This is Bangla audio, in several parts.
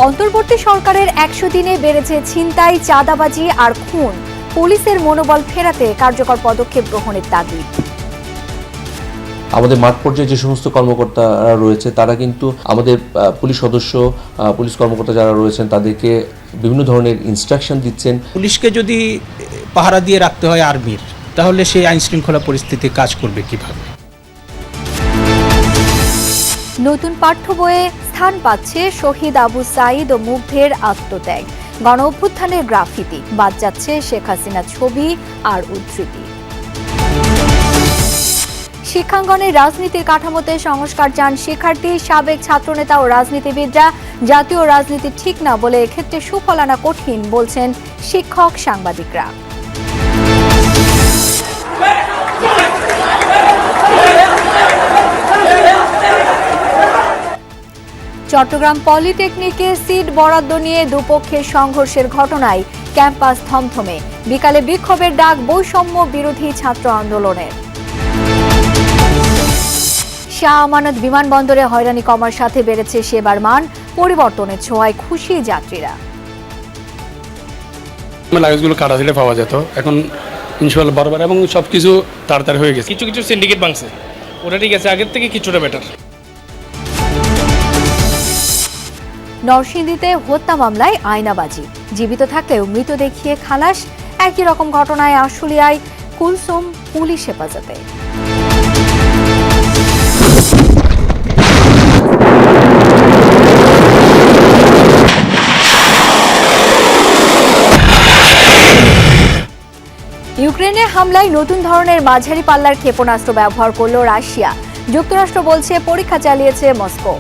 অন্তর্বর্তী সরকারের ১০০ দিনে বেড়েছে ছিনতাই, চাঁদাবাজি আর খুন। পুলিশের মনোবল ফেরাতে কার্যকর পদক্ষেপ গ্রহণের দাবি। আমাদের মাঠ পর্যায়ে যে সমস্ত কর্মকর্তারা রয়েছে তারা কিন্তু আমাদের পুলিশ সদস্য, পুলিশ কর্মকর্তা যারা রয়েছেন তাদেরকে বিভিন্ন ধরনের ইনস্ট্রাকশন দিচ্ছেন। পুলিশকে যদি পাহারা দিয়ে রাখতে হয় আর্মির, তাহলে সেই আইন শৃঙ্খলা পরিস্থিতি কাজ করবে কিভাবে? নতুন পাঠ্য বইয়ে স্থান পাচ্ছে শহীদ আবু সাঈদ ও মুগ্ধের আত্মত্যাগ, গণ অভ্যুত্থানের গ্রাফিতি, বাদ যাচ্ছে শেখ হাসিনার ছবি আর উদ্ধৃতি। শিক্ষাঙ্গনের রাজনীতির কাঠামোতে সংস্কার চান শিক্ষার্থী, সাবেক ছাত্রনেতা ও রাজনীতিবিদরা। জাতীয় রাজনীতি ঠিক না বলে এক্ষেত্রে সুফল আনা কঠিন বলছেন শিক্ষক, সাংবাদিকরা। চট্টগ্রাম পলিটেকনিকে সিট বরাদ্দ নিয়ে দুপক্ষের সংঘর্ষের ঘটনায় ক্যাম্পাস থমথমে। বিকালে বিক্ষোভের ডাক বৈষম্য বিরোধী ছাত্র আন্দোলনের। শাহ আমানত বিমানবন্দরে হয়রানি কমার সাথে বেড়েছে সেবার মান, পরিবর্তনের ছোঁয়ায় খুশি যাত্রীরা। লাগেজগুলো কাটা ছেড়ে পাওয়া যেত, এখন ইনশাআল্লাহ বারবার এবং সবকিছু তাড়াতাড়ি হয়ে গেছে। কিছু সিন্ডিকেট ভাঙছে, ওটা ঠিক আছে, আগের থেকে কিছুটা বেটার। নরসিংদীতে হত্যা মামলায় আয়নাবাজি, জীবিত থাকলেও মৃত দেখিয়ে খালাস। একই রকম ঘটনায় আশুলিয়ায় কুলসুম পুলিশ হেফাজতে। ইউক্রেনে হামলায় নতুন ধরনের মাঝারি পাল্লার ক্ষেপণাস্ত্র ব্যবহার করল রাশিয়া। যুক্তরাষ্ট্র বলছে পরীক্ষা চালিয়েছে মস্কো।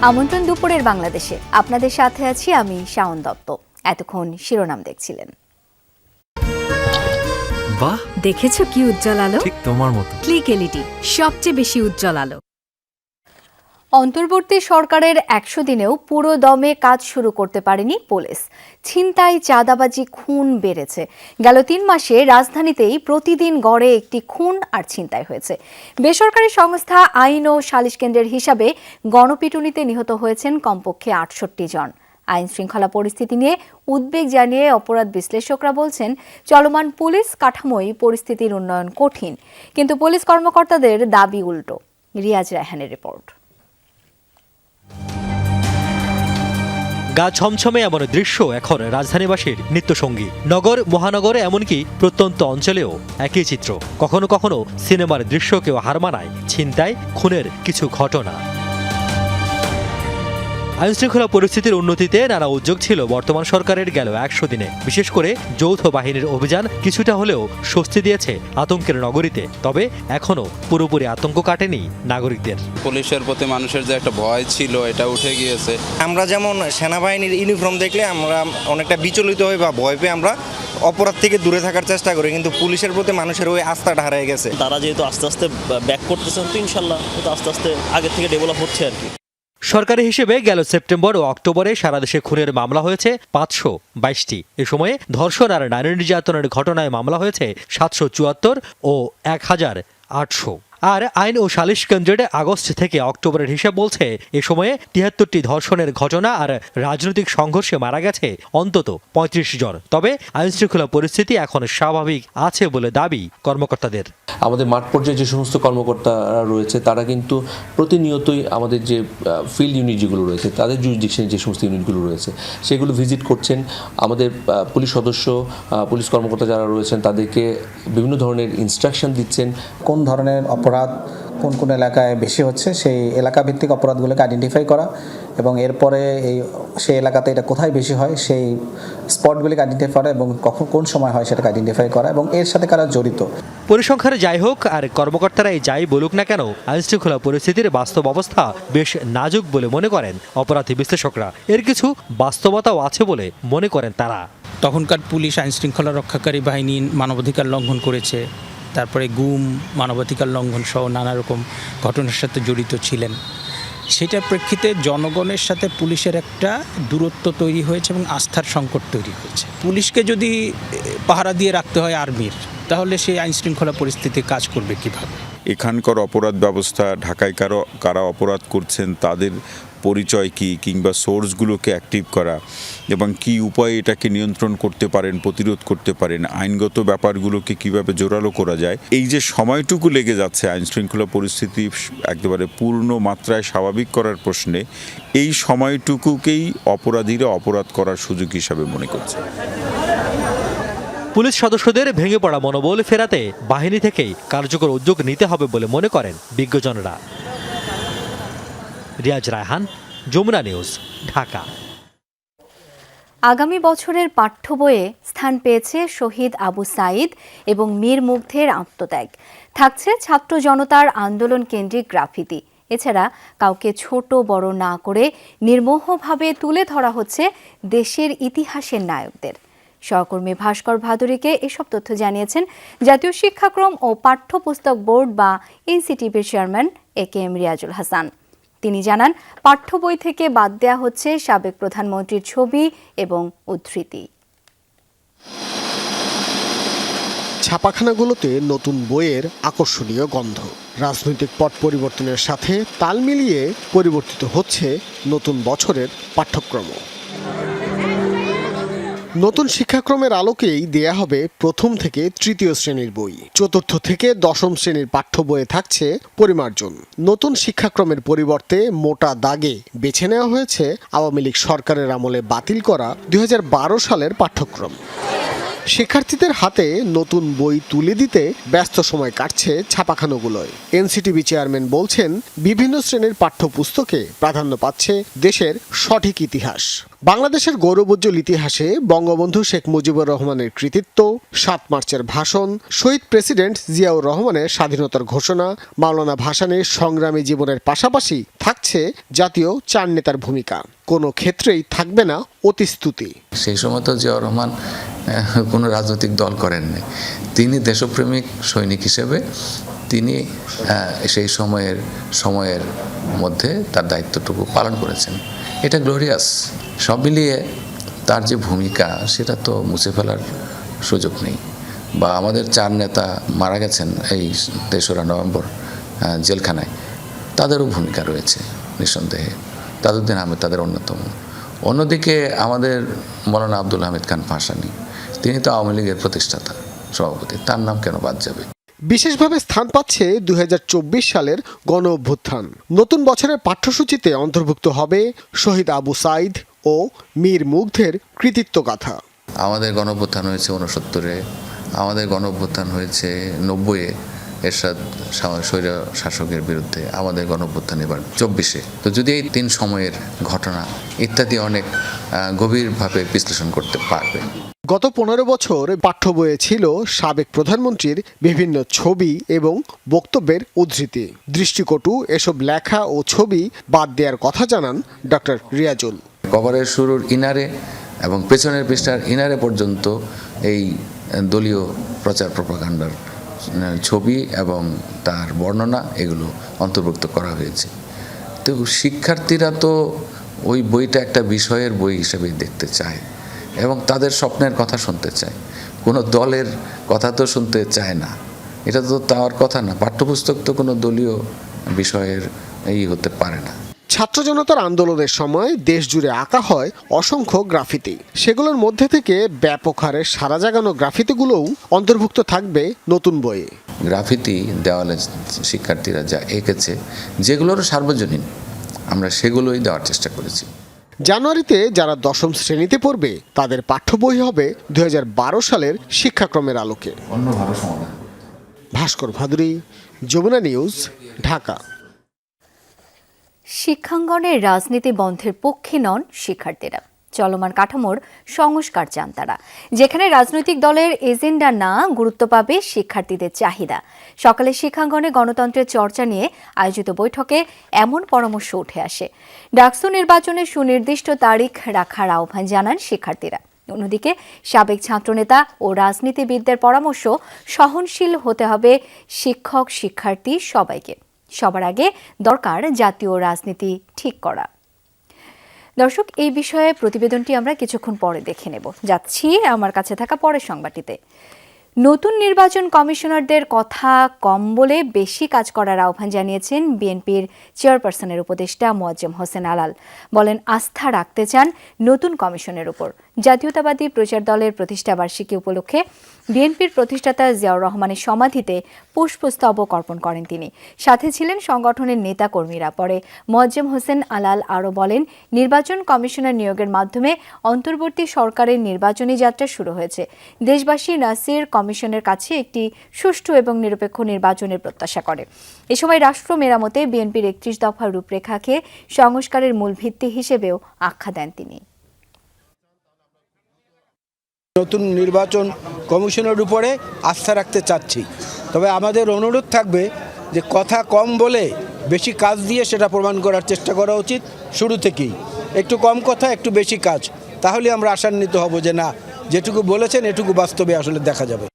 আমন্ত্রণ দুপুরের বাংলাদেশে, আপনাদের সাথে আছি আমি শাওন দত্ত। এতক্ষণ শিরোনাম দেখছিলেন। বাহ, দেখেছো কি উজ্জ্বল আলো? ঠিক তোমার মতো। ক্লিক এলইডি, সবচেয়ে বেশি উজ্জ্বল আলো। অন্তর্বর্তী সরকারের ১০০ দিনেও পুরো দমে কাজ শুরু করতে পারেনি পুলিশ। ছিনতাই, চাঁদাবাজি, খুন বেড়েছে। গেল ৩ মাসে রাজধানীতেই প্রতিদিন গড়ে একটি খুন আর ছিনতাই হয়েছে। বেসরকারি সংস্থা আইন ও সালিশ কেন্দ্রের হিসাবে গণপিটুনিতে নিহত হয়েছেন কমপক্ষে ৬৮ জন। আইন শৃঙ্খলা পরিস্থিতি নিয়ে উদ্বেগ জানিয়ে অপরাধ বিশ্লেষকরা বলছেন, চলমান পুলিশ কাঠামোই পরিস্থিতির উন্নয়ন কঠিন। কিন্তু পুলিশ কর্মকর্তাদের দাবি উল্টো। রিয়াজ রায়হানের রিপোর্ট। গা ছমছমে এমন দৃশ্য এখন রাজধানীবাসীর নিত্যসঙ্গী। নগর, মহানগরে, এমনকি প্রত্যন্ত অঞ্চলেও একই চিত্র। কখনো কখনো সিনেমার দৃশ্যকেও হার মানায় ছিনতাই, খুনের কিছু ঘটনা। আইনশৃঙ্খলা পরিস্থিতির উন্নতিতে নানা উদ্যোগ ছিল বর্তমান সরকারের গেল ১০০ দিনে। বিশেষ করে যৌথ বাহিনীর অভিযান কিছুটা হলেও স্বস্তি দিয়েছে আতঙ্কের নগরীতে। তবে এখনো পুরোপুরি আতঙ্ক কাটেনি নাগরিকদের। পুলিশের প্রতি মানুষের যে একটা ভয় ছিল, এটা উঠে গিয়েছে। আমরা যেমন সেনাবাহিনীর ইউনিফর্ম দেখলে আমরা অনেকটা বিচলিত হই বা ভয় পেয়ে আমরা অপরাধ থেকে দূরে থাকার চেষ্টা করি, কিন্তু পুলিশের প্রতি মানুষের ওই আস্থাটা হারিয়ে গেছে। তারা যেহেতু আস্তে আস্তে ব্যাক করতেছেন, তো ইনশাল্লাহ আস্তে আস্তে আগের থেকে ডেভেলপ হচ্ছে আর কি। সরকারি হিসেবে গেল সেপ্টেম্বর ও অক্টোবরে সারা দেশে খুনের মামলা হয়েছে ৫২২টি। এ সময়ে ধর্ষণ আর নারী নির্যাতনের ঘটনায় মামলা হয়েছে ৭৭৪ ও ১,৮০০। আর আইন ও সালিশ কেন্দ্রের আগস্ট থেকে অক্টোবরের হিসাব বলছে এ সময়ে ৭৩টি ধর্ষণের ঘটনা আর রাজনৈতিক সংঘর্ষে মারা গেছে অন্তত ৩৫ জন। তবে আইনশৃঙ্খলা পরিস্থিতি এখন স্বাভাবিক আছে বলে দাবি কর্মকর্তাদের। আমাদের মাঠ পর্যায়ে যে সমস্ত কর্মকর্তারা রয়েছে তারা কিন্তু প্রতিনিয়তই আমাদের যে ফিল্ড ইউনিট যেগুলো রয়েছে, তাদের জুরিসডিকশনে যে সমস্ত ইউনিটগুলো রয়েছে সেগুলো ভিজিট করছেন। আমাদের পুলিশ সদস্য, পুলিশ কর্মকর্তা যারা রয়েছেন তাদেরকে বিভিন্ন ধরনের ইনস্ট্রাকশন দিচ্ছেন। কোন ধরনের অপরাধ কোন কোন এলাকায় বেশি হচ্ছে সেই এলাকা ভিত্তিক অপরাধগুলোকে আইডেন্টিফাই করা এবং এরপরে সেই এলাকাতে এটা কোথায় বেশি হয় সেই স্পটগুলিকে আইডেন্টিফাই করা এবং কখন কোন সময় হয় সেটাকে আইডেন্টিফাই করা এবং এর সাথে কারা জড়িত। পরিসংখ্যানে যাই হোক আর কর্মকর্তারাই যাই বলুক না কেন, আইনশৃঙ্খলা পরিস্থিতির বাস্তব অবস্থা বেশ নাজুক বলে মনে করেন অপরাধী বিশ্লেষকরা। এর কিছু বাস্তবতাও আছে বলে মনে করেন তারা। তখনকার পুলিশ আইনশৃঙ্খলা রক্ষাকারী বাহিনী মানবাধিকার লঙ্ঘন করেছে, তারপরে গুম, মানবাধিকার লঙ্ঘন সহ নানা রকম ঘটনার সাথে জড়িত ছিলেন। সেটার প্রেক্ষিতে জনগণের সাথে পুলিশের একটা দূরত্ব তৈরি হয়েছে এবং আস্থার সংকট তৈরি হয়েছে। পুলিশকে যদি পাহারা দিয়ে রাখতে হয় আর্মির, তাহলে সেই আইনশৃঙ্খলা পরিস্থিতি কাজ করবে কিভাবে? এখানকার অপরাধ ব্যবস্থা, ঢাকায় কারা অপরাধ করছেন তাদের পরিচয় কী, কিংবা সোর্সগুলোকে অ্যাক্টিভ করা এবং কি উপায়ে এটাকে নিয়ন্ত্রণ করতে পারেন, প্রতিরোধ করতে পারেন, আইনগত ব্যাপারগুলোকে কিভাবে জোরালো করা যায়, এই যে সময়টুকু লেগে যাচ্ছে আইনশৃঙ্খলা পরিস্থিতি একেবারে পূর্ণ মাত্রায় স্বাভাবিক করার প্রশ্নে, এই সময়টুকুকেই অপরাধীরা অপরাধ করার সুযোগ হিসাবে মনে করছে। পুলিশ সদস্যদের ভেঙে পড়া মনোবল ফেরাতে বাহিনী থেকেই কার্যকর উদ্যোগ নিতে হবে বলে মনে করেন বিজ্ঞজনরা। রিয়াজ রায়হান, যমুনা নিউজ, ঢাকা। আগামী বছরের পাঠ্য বইয়ে স্থান পেয়েছে শহীদ আবু সাঈদ এবং মীর মুগ্ধের আত্মত্যাগ। থাকছে ছাত্র জনতার আন্দোলন কেন্দ্রিক গ্রাফিতি। এছাড়া কাউকে ছোট বড় না করে নির্মোহভাবে তুলে ধরা হচ্ছে দেশের ইতিহাসের নায়কদের। সহকর্মী ভাস্কর ভাদুরীকে এসব তথ্য জানিয়েছেন জাতীয় শিক্ষাক্রম ও পাঠ্যপুস্তক বোর্ড বা এনসিটিবির চেয়ারম্যান AKM রিয়াজুল হাসান। তিনি জানান, পাঠ্য বই থেকে বাদ দেওয়া হচ্ছে সাবেক প্রধানমন্ত্রীর ছবি এবং উদ্ধৃতি। ছাপাখানাগুলোতে নতুন বইয়ের আকর্ষণীয় গন্ধ। রাজনৈতিক পট পরিবর্তনের সাথে তাল মিলিয়ে পরিবর্তিত হচ্ছে নতুন বছরের পাঠ্যক্রম। নতুন শিক্ষাক্রমের আলোকেই দেয়া হবে প্রথম থেকে তৃতীয় শ্রেণীর বই। চতুর্থ থেকে দশম শ্রেণীর পাঠ্য বইয়ে থাকছে পরিমার্জন। নতুন শিক্ষাক্রমের পরিবর্তে মোটা দাগে বেছে নেওয়া হয়েছে আওয়ামী লীগ সরকারের আমলে বাতিল করা 2012 সালের পাঠ্যক্রম। শিক্ষার্থীদের হাতে নতুন বই তুলে দিতে ব্যস্ত সময় কাটছে ছাপাখানাগুলোয়। এনসিটিবি চেয়ারম্যান বলছেন, বিভিন্ন শ্রেণীর পাঠ্যপুস্তকে প্রাধান্য পাচ্ছে দেশের সঠিক ইতিহাস। বাংলাদেশের গৌরবোজ্জ্বল ইতিহাসে বঙ্গবন্ধু শেখ মুজিবুর রহমানের কৃতিত্ব, 7 মার্চের ভাষণ, শহীদ প্রেসিডেন্ট জিয়াউর রহমানের স্বাধীনতার ঘোষণা, মাওলানা ভাসানীর সংগ্রামী জীবনের পাশাপাশি থাকছে জাতীয় 4 নেতার ভূমিকা। কোনো ক্ষেত্রেই থাকবে না অতিস্তুতি। সেই সময় তো জিয়াউর রহমান কোনো রাজনৈতিক দল করেননি। তিনি দেশপ্রেমিক সৈনিক হিসেবে তিনি সেই সময়ের মধ্যে তার দায়িত্বটুকু পালন করেছেন। এটা গ্লোরিয়াস। সব মিলিয়ে তার যে ভূমিকা সেটা তো মুছে ফেলার সুযোগ নেই। বা আমাদের 4 নেতা মারা গেছেন এই 3রা নভেম্বর জেলখানায়, তাদেরও ভূমিকা রয়েছে নিঃসন্দেহে। তাজউদ্দিন আহমেদ তাদের অন্যতম। অন্যদিকে আমাদের মৌলানা আব্দুল হামিদ খান ভাসানী, তিনি তো আওয়ামী লীগের প্রতিষ্ঠাতা সভাপতি, তার নাম কেন বাদ যাবে? বিশেষভাবে স্থান পাচ্ছে 2024 সালের গণ অভ্যুত্থান। নতুন বছরের পাঠ্যসূচিতে অন্তর্ভুক্ত হবে শহীদ আবু সাঈদ ও মীর মুগ্ধের কৃতিত্ব গাথা। আমাদের গণ অভ্যুত্থান হয়েছে 69-এ, আমাদের গণ অভ্যুত্থান হয়েছে 90-এ এরশাদ স্বৈর শাসকের বিরুদ্ধে, আমাদের গণ অভ্যুত্থান এবার 24-এ। তো যদি এই 3 সময়ের ঘটনা ইত্যাদি অনেক গভীরভাবে বিশ্লেষণ করতে পারবে। গত 15 বছর পাঠ্য বইয়ে ছিল সাবেক প্রধানমন্ত্রীর বিভিন্ন ছবি এবং বক্তব্যের উদ্ধৃতি। দৃষ্টিকটু এসব লেখা ও ছবি বাদ দেওয়ার কথা জানান ডক্টর রিয়াজুল। কভারের শুরুর ইনারে এবং পেছনের পৃষ্ঠার ইনারে পর্যন্ত এই দলীয় প্রচার প্রপাগান্ডার ছবি এবং তার বর্ণনা এগুলো অন্তর্ভুক্ত করা হয়েছে। তো শিক্ষার্থীরা তো ওই বইটা একটা বিষয়ের বই হিসেবে দেখতে চায় এবং তাদের স্বপ্নের কথা শুনতে চায়। কোনো দলের কথা তো শুনতে চায় না, এটা তো তার কথা না। পাঠ্যপুস্তক তো কোনো দলীয় বিষয়ের হতে পারে না। ছাত্র জনতার আন্দোলনের সময় দেশ জুড়ে আঁকা হয় অসংখ্য গ্রাফিতি। সেগুলোর মধ্যে থেকে ব্যাপক হারে সারা জাগানো গ্রাফিতিগুলোও অন্তর্ভুক্ত থাকবে নতুন বইয়ে। গ্রাফিতি দেওয়ালে শিক্ষার্থীরা যা এঁকেছে, যেগুলোর সার্বজনীন, আমরা সেগুলোই দেওয়ার চেষ্টা করেছি। জানুয়ারিতে যারা 10ম শ্রেণীতে পড়বে তাদের পাঠ্য বই হবে 2012 সালের শিক্ষাক্রমের আলোকে। ভাস্কর ভাদুরী, যমুনা নিউজ, ঢাকা। শিক্ষাঙ্গনের রাজনীতি বন্ধের পক্ষে নন শিক্ষার্থীরা। চলমান কাঠামোর সংস্কার চান তারা, যেখানে রাজনৈতিক দলের এজেন্ডা না গুরুত্ব পাবে শিক্ষার্থীদের চাহিদা। সকালে শিক্ষাঙ্গনে গণতন্ত্রের চর্চা নিয়ে আয়োজিত বৈঠকে এমন পরামর্শ উঠে আসে। ডাকসু নির্বাচনে সুনির্দিষ্ট তারিখ রাখার আহ্বান জানান শিক্ষার্থীরা। অন্যদিকে সাবেক ছাত্রনেতা ও রাজনীতিবিদদের পরামর্শ, সহনশীল হতে হবে শিক্ষক শিক্ষার্থী সবাইকে। সবার আগে দরকার জাতীয় রাজনীতি ঠিক করা। দর্শক, এই বিষয়ে প্রতিবেদনটি আমরা কিছুক্ষণ পরে দেখে নেব। যাচ্ছি আমার কাছে থাকা পরের সংবাদটিতে। নতুন নির্বাচন কমিশনারদের কথা কম বলে বেশি কাজ করার আহ্বান জানিয়েছেন বিএনপির চেয়ারপারসনের উপদেষ্টা মোয়াজ্জেম হোসেন আলাল। বলেন, আস্থা রাখতে চান নতুন কমিশনের উপর। জাতীয়তাবাদী প্রচার দলের প্রতিষ্ঠাবার্ষিকী উপলক্ষে বিএনপির প্রতিষ্ঠাতা জিয়াউর রহমানের সমাধিতে পুষ্পস্তবক অর্পণ করেন তিনি। সাথে ছিলেন সংগঠনের নেতাকর্মীরা। পরে মোয়াজ্জেম হোসেন আলাল আরও বলেন, নির্বাচন কমিশনার নিয়োগের মাধ্যমে অন্তর্বর্তী সরকারের নির্বাচনী যাত্রা শুরু হয়েছে। দেশবাসী নাসির কমিশনের কাছে একটি সুষ্ঠু এবং নিরপেক্ষ নির্বাচনের প্রত্যাশা করে। এ সময় রাষ্ট্র মেরামতে বিএনপির 31 দফা রূপরেখাকে সংস্কারের মূল ভিত্তি হিসেবেও আখ্যা দেন তিনি। নতুন নির্বাচন কমিশনের উপরে আস্থা রাখতে চাচ্ছি, তবে আমাদের অনুরোধ থাকবে যে কথা কম বলে বেশি কাজ দিয়ে সেটা প্রমাণ করার চেষ্টা করা উচিত। শুরু থেকেই একটু কম কথা, একটু বেশি কাজ, তাহলে আমরা আশান্বিত হব যে না, যেটুকু বলেছেন এটুকু বাস্তবে আসলে দেখা যাবে।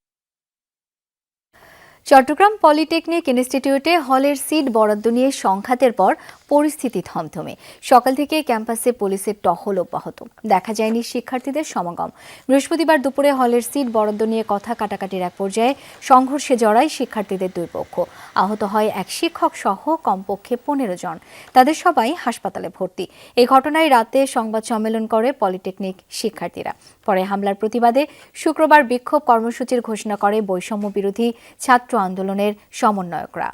চট্টগ্রাম পলিটেকনিক ইনস্টিটিউটে হলের সিট বরাদ্দ নিয়ে সংঘাতের পর পরিস্থিতি থমথমে। সকাল থেকে ক্যাম্পাসে পুলিশের টহল অব্যাহত, দেখা যায়নি শিক্ষার্থীদের সমাগম। বৃহস্পতিবার দুপুরে হলের সিট বরাদ্দ নিয়ে কথা কাটাকাটির এক পর্যায়ে সংঘর্ষে জড়ায় শিক্ষার্থীদের দুই পক্ষ। আহত হয় এক শিক্ষক সহ কমপক্ষে 15 জন। তাদের সবাই হাসপাতালে ভর্তি। এই ঘটনায় রাতে সংবাদ সম্মেলন করে পলিটেকনিক শিক্ষার্থীরা। পরে হামলার প্রতিবাদে শুক্রবার বিক্ষোভ কর্মসূচির ঘোষণা করে বৈষম্য বিরোধী ছাত্র আন্দোলনের সমন্বয়করা।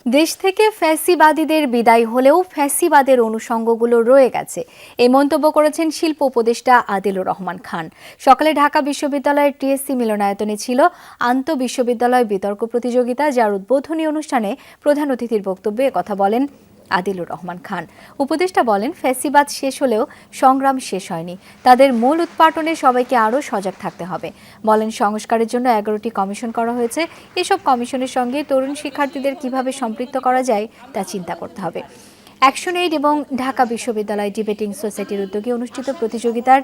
দেশ থেকে ফ্যাসিবাদীদের বিদায় হলেও ফ্যাসিবাদের অনুষঙ্গগুলো রয়ে গেছে, এই মন্তব্য করেছেন শিল্প উপদেষ্টা আদিলুর রহমান খান। সকালে ঢাকা বিশ্ববিদ্যালয়ের টিএসসি মিলনায়তনে ছিল আন্তঃবিশ্ববিদ্যালয় বিতর্ক প্রতিযোগিতা, যার উদ্বোধনী অনুষ্ঠানে প্রধান অতিথির বক্তব্যে কথা বলেন আদিলুর রহমান খান। উপদেষ্টা বলেন, ফ্যাসিবাদ শেষ হলেও সংগ্রাম শেষ হয়নি। তাদের মূল উৎপাটনে সবাইকে আরও সজাগ থাকতে হবে। বলেন, সংস্কারের জন্য 11টি কমিশন করা হয়েছে। এসব কমিশনের সঙ্গে তরুণ শিক্ষার্থীদের কিভাবে সম্পৃক্ত করা যায় তা চিন্তা করতে হবে। অ্যাকশন এইড এবং ঢাকা বিশ্ববিদ্যালয় ডিবেটিং সোসাইটির উদ্যোগে অনুষ্ঠিত প্রতিযোগিতার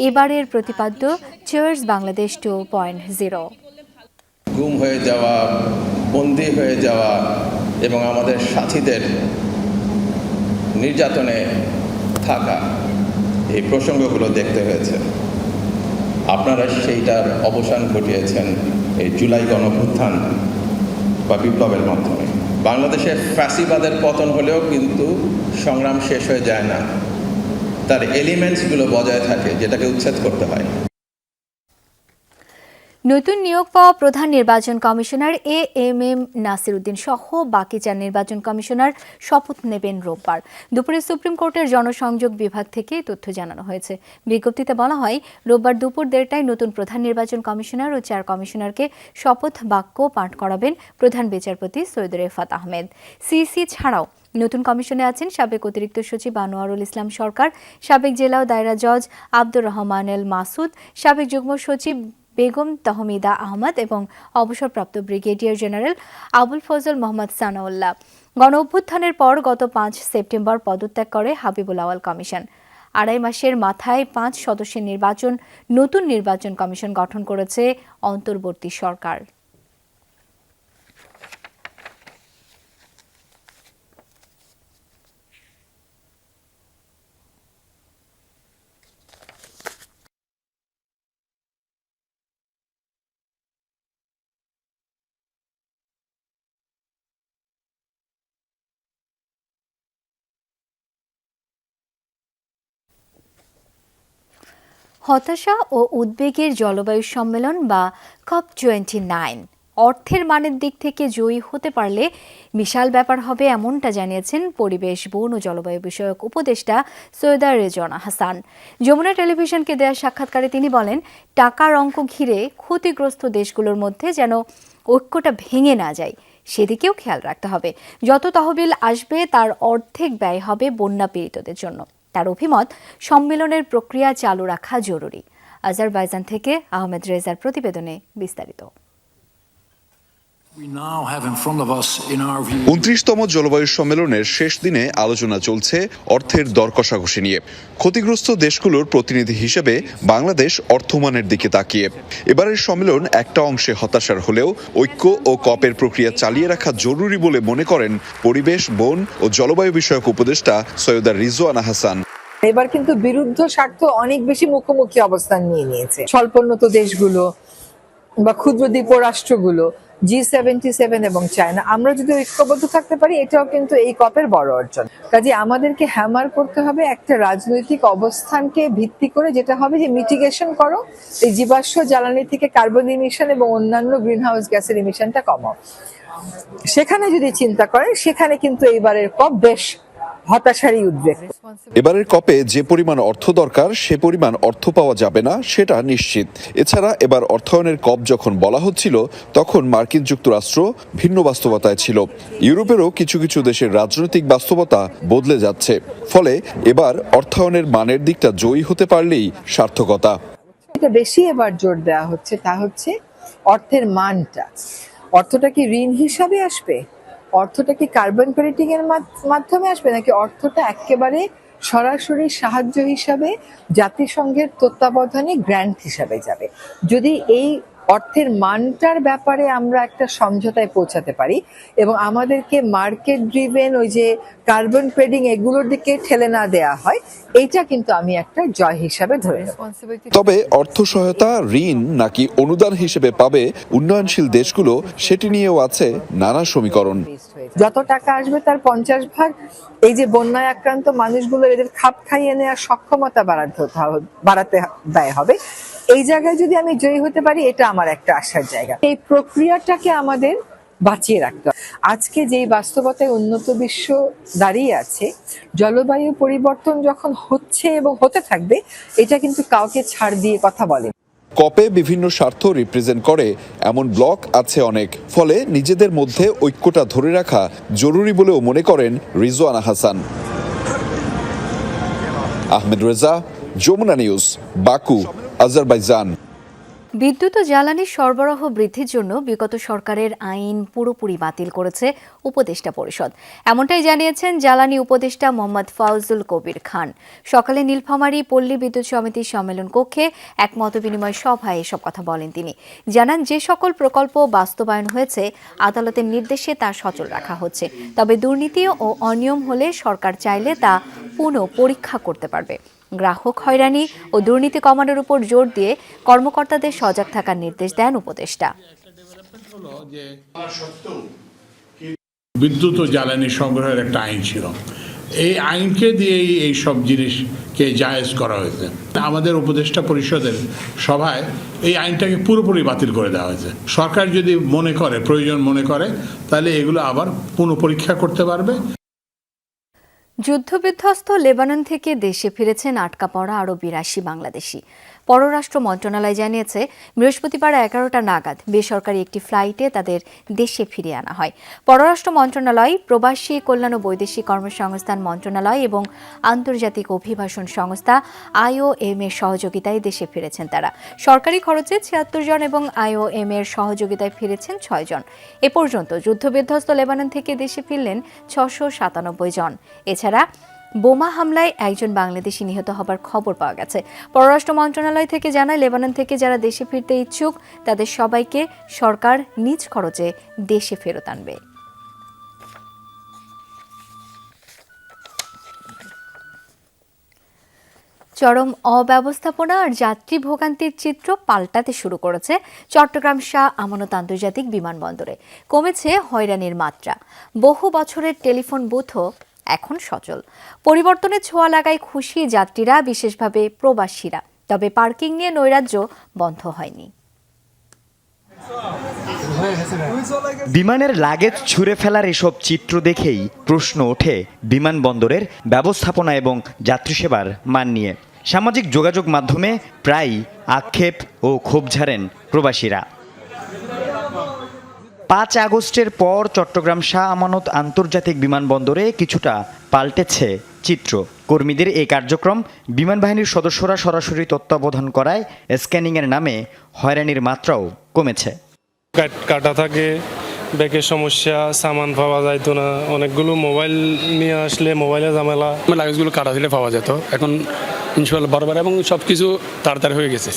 এবারের প্রতিপাদ্য চিয়ার্স বাংলাদেশ 2.0। গুম হয়ে যাওয়া, বন্দী হয়ে যাওয়া এবং আমাদের সাথীদের নির্যাতনে থাকা, এই প্রসঙ্গগুলো দেখতে হয়েছে। আপনারা সেইটার অবসান ঘটিয়েছেন এই জুলাই গণঅভ্যুত্থান বা বিপ্লবের মাধ্যমে। বাংলাদেশের ফ্যাসিবাদের পতন হলেও কিন্তু সংগ্রাম শেষ হয়ে যায় না, তার এলিমেন্টসগুলো বজায় থাকে, যেটাকে উচ্ছেদ করতে হয়। নতুন নিয়োগ পাওয়া প্রধান নির্বাচন কমিশনার এএমএম নাসির উদ্দিন সহ বাকি 4 নির্বাচন কমিশনার শপথ নেবেন রোববার দুপুরে। সুপ্রিম কোর্টের জনসংযোগ বিভাগ থেকে তথ্য জানানো হয়েছে। বিজ্ঞপ্তিতে বলা হয়, রোববার দুপুর 1:30টায় নতুন প্রধান নির্বাচন কমিশনার ও 4 কমিশনারকে শপথ বাক্য পাঠ করাবেন প্রধান বিচারপতি সৈয়দ রেফাত আহমেদ। সিসি ছাড়াও নতুন কমিশনে আছেন সাবেক অতিরিক্ত সচিব আনোয়ারুল ইসলাম সরকার, সাবেক জেলা ও দায়রা জজ আব্দুর রহমান এল মাসুদ, সাবেক যুগ্ম সচিব বেগম তহমিদা আহমদ এবং অবসরপ্রাপ্ত ব্রিগেডিয়ার জেনারেল আবুল ফজল মোহাম্মদ সানাউল্লাহ। গণ অভ্যুত্থানের পর গত 5 সেপ্টেম্বর পদত্যাগ করে হাবিবুল আওয়াল কমিশন। 2.5 মাসের মাথায় 5 সদস্যের নতুন নির্বাচন কমিশন গঠন করেছে অন্তর্বর্তী সরকার। হতাশা ও উদ্বেগের জলবায়ু সম্মেলন বা COP29 অর্থের মানের দিক থেকে জয়ী হতে পারলে বিশাল ব্যাপার হবে, এমনটা জানিয়েছেন পরিবেশ, বন ও জলবায়ু বিষয়ক উপদেষ্টা সৈয়দা রেজওয়ানা হাসান। যমুনা টেলিভিশনকে দেওয়া সাক্ষাৎকারে তিনি বলেন, টাকার অঙ্ক ঘিরে ক্ষতিগ্রস্ত দেশগুলোর মধ্যে যেন ঐক্যটা ভেঙে না যায়, সেদিকেও খেয়াল রাখতে হবে। যত তহবিল আসবে তার অর্ধেক ব্যয় হবে বন্যা পীড়িতদের জন্য। তার অভিমত, সম্মেলনের প্রক্রিয়া চালু রাখা জরুরি। আজারবাইজান থেকে আহমেদ রেজার প্রতিবেদনে বিস্তারিত। 29তম জলবায়ু সম্মেলনের শেষ দিনে আলোচনা চলছে অর্থের দর কষাকষি নিয়ে। ক্ষতিগ্রস্ত দেশগুলোর প্রতিনিধি হিসেবে বাংলাদেশ অর্থমানের দিকে তাকিয়ে। এবারের সম্মেলন একটা অংশে হতাশার হলেও ঐক্য ও কপের প্রক্রিয়া চালিয়ে রাখা জরুরি বলে মনে করেন পরিবেশ, বন ও জলবায়ু বিষয়ক উপদেষ্টা সৈয়দা রিজওয়ানা হাসান। এবার কিন্তু বিরুদ্ধ স্বার্থ অনেক বেশি মুখোমুখি অবস্থান নিয়েছে। স্বল্পোন্নত দেশগুলো বা ক্ষুদ্র দ্বীপরাষ্ট্রগুলো, G77 এবং চায়না। আমরা যদি ঐক্যবদ্ধ থাকতে পারি, এটাও কিন্তু এই কপের বড় অর্জন। কাজে আমাদেরকে হ্যামার করতে হবে একটা রাজনৈতিক অবস্থানকে ভিত্তি করে, যেটা হবে যে মিটিগেশন করো, এই জীবাশ্ম জ্বালানি থেকে কার্বন ইমিশন এবং অন্যান্য গ্রিনহাউস গ্যাসের ইমিশনটা কমাও। সেখানে যদি চিন্তা করেন, সেখানে কিন্তু এইবারের কপ বেশ হতাশারই উদ্বেগ। এবারের কপে যে পরিমাণ অর্থ দরকার সে পরিমাণ অর্থ পাওয়া যাবে না, সেটা নিশ্চিত। এছাড়া এবার অর্থায়নের কপ যখন বলা হচ্ছিল, তখন মার্কিন যুক্তরাষ্ট্র ভিন্ন বাস্তবতায় ছিল। ইউরোপেরও কিছু কিছু দেশের রাজনৈতিক বাস্তবতা বদলে যাচ্ছে। ফলে এবার অর্থায়নের মানের দিকটা জয়ী হতে পারলেই সার্থকতা। এটা বেশি এবার জোর দেওয়া হচ্ছে, তা হচ্ছে অর্থের মানটা। অর্থটা কি ঋণ হিসাবে আসবে, অর্থটা কি কার্বন ক্রেডিটিং এর মাধ্যমে আসবে, নাকি অর্থটা একেবারে সরাসরি সাহায্য হিসাবে জাতিসংঘের তত্ত্বাবধানে গ্র্যান্ট হিসাবে যাবে। যদি এই অর্থের মানটার ব্যাপারে আমরা একটা সমঝোতায় পৌঁছাতে পারি এবং আমাদেরকে মার্কেট ড্রিভেন ওই যে কার্বন ট্রেডিং এগুলোর দিকে ঠেলে না দেয়া হয়, এইটা কিন্তু আমি একটা জয় হিসাবে ধরে নেব। তবে অর্থ সহায়তা ঋণ নাকি অনুদান হিসেবে পাবে উন্নয়নশীল দেশগুলো, সেটি নিয়েও আছে নানা সমীকরণ। যত টাকা আসবে তার 50 ভাগ এই যে বন্যায় আক্রান্ত মানুষগুলো, এদের খাপ খাইয়ে নেওয়ার সক্ষমতা বাড়াতে ব্যয় হবে। এই জায়গায় যদি আমি জয়ী হতে পারি, এটা আমার একটা আশার জায়গা। এই প্রক্রিয়াটাকে আমাদের বাঁচিয়ে রাখতে হবে। আজকে যেই বাস্তবতায় উন্নত বিশ্ব দাঁড়িয়ে আছে, জলবায়ু পরিবর্তন যখন হচ্ছে এবং হতে থাকবে, এটা কিন্তু কাউকে ছাড় দিয়ে কথা বলে। কপে বিভিন্ন স্বার্থ রিপ্রেজেন্ট করে এমন ব্লক আছে অনেক। ফলে নিজেদের মধ্যে ঐক্যটা ধরে রাখা জরুরি বলেও মনে করেন Rizwana Hasan. Ahmed Reza, Jamuna news, Baku, Azerbaijan. বিদ্যুৎ ও জ্বালানি সরবরাহ বৃদ্ধির জন্য বিগত সরকারের আইন পুরোপুরি বাতিল করেছে উপদেষ্টা পরিষদ। এমনটাই জানিয়েছেন জ্বালানি উপদেষ্টা মোহাম্মদ ফাউজুল কবির খান। সকালে নীলফামারী পল্লী বিদ্যুৎ সমিতির সম্মেলন কক্ষে এক মতবিনিময় সভায় এসব কথা বলেন তিনি। জানান, যে সকল প্রকল্প বাস্তবায়ন হয়েছে আদালতের নির্দেশে তা সচল রাখা হচ্ছে। তবে দুর্নীতি ও অনিয়ম হলে সরকার চাইলে তা পুনঃ পরীক্ষা করতে পারবে। গ্রাহক হয়রানি ও দুর্নীতি কমানোর উপর জোর দিয়ে কর্মকর্তাদের সজাগ থাকার নির্দেশ দেন উপদেষ্টা। বিদ্যুৎ ও জ্বালানি সংগ্রহের একটা আইন ছিল, এই আইনকে দিয়েই এই সব জিনিসকে জায়েজ করা হয়েছে। আমাদের উপদেষ্টা পরিষদের সভায় এই আইনটাকে পুরোপুরি বাতিল করে দেওয়া হয়েছে। সরকার যদি মনে করে, প্রয়োজন মনে করে, তাহলে এগুলো আবার পুনঃপরীক্ষা করতে পারবে। যুদ্ধবিধ্বস্ত লেবানন থেকে দেশে ফিরেছেন আটকা পড়া আরও ৮২ বাংলাদেশি। পররাষ্ট্র মন্ত্রণালয় জানিয়েছে, বৃহস্পতিবার 11টা নাগাদ বেসরকারি একটি ফ্লাইটে তাদের দেশে ফিরিয়ে আনা হয়। পররাষ্ট্র মন্ত্রণালয়, প্রবাসী কল্যাণ ও বৈদেশিক কর্মসংস্থান মন্ত্রণালয় এবং আন্তর্জাতিক অভিবাসন সংস্থা IOM এর সহযোগিতায় দেশে ফিরেছেন তারা। সরকারি খরচে ৭৬ জন এবং IOM এর সহযোগিতায় ফিরেছেন ৬ জন। এ পর্যন্ত যুদ্ধবিধ্বস্ত লেবানন থেকে দেশে ফিরলেন ৬৯৭ জন। এছাড়া বোমা হামলায় একজন বাংলাদেশি নিহত হবার খবর পাওয়া গেছে। পররাষ্ট্র মন্ত্রণালয় থেকে জানায়, লেবানন থেকে যারা দেশে ফিরতে ইচ্ছুক তাদের সবাইকে সরকার নিজ খরচে দেশে ফেরত আনবে। চরম অব্যবস্থাপনা আর যাত্রী ভোগান্তির চিত্র পাল্টাতে শুরু করেছে চট্টগ্রাম শাহ আমানত আন্তর্জাতিক বিমানবন্দরে। কমেছে হয়রানির মাত্রা। বহু বছরের টেলিফোন বুথও এখন সচল। পরিবর্তনের ছোঁয়া লাগায় খুশি যাত্রীরা, বিশেষভাবে প্রবাসীরা। তবে পার্কিং নিয়ে নৈরাজ্য বন্ধ হয়নি। বিমানের লাগেজ ছুঁড়ে ফেলার এসব চিত্র দেখেই প্রশ্ন ওঠে বিমানবন্দরের ব্যবস্থাপনা এবং যাত্রী সেবার মান নিয়ে। সামাজিক যোগাযোগ মাধ্যমে প্রায়ই আক্ষেপ ও ক্ষোভ ঝাড়েন প্রবাসীরা। 5 আগস্টের পর চট্টগ্রাম শাহ আমানত আন্তর্জাতিক বিমানবন্দরে কিছুটা পাল্টেছে চিত্র। কর্মীদের এই কার্যক্রম বিমান বাহিনীর সদস্যরা সরাসরি তত্ত্বাবধান করায় স্ক্যানিংয়ের নামে হয়রানির মাত্রাও কমেছে। কাটা থাকে, ব্যাগের সমস্যা, সামান পাওয়া যাইতো না, অনেকগুলো মোবাইল নিয়ে আসলে মোবাইলে ঝামেলা। লাগেজগুলো কাটা দিলে পাওয়া যেত, এখন ইনশাল্লাহ বরাবর এবং সব কিছু তাড়াতাড়ি হয়ে গেছে।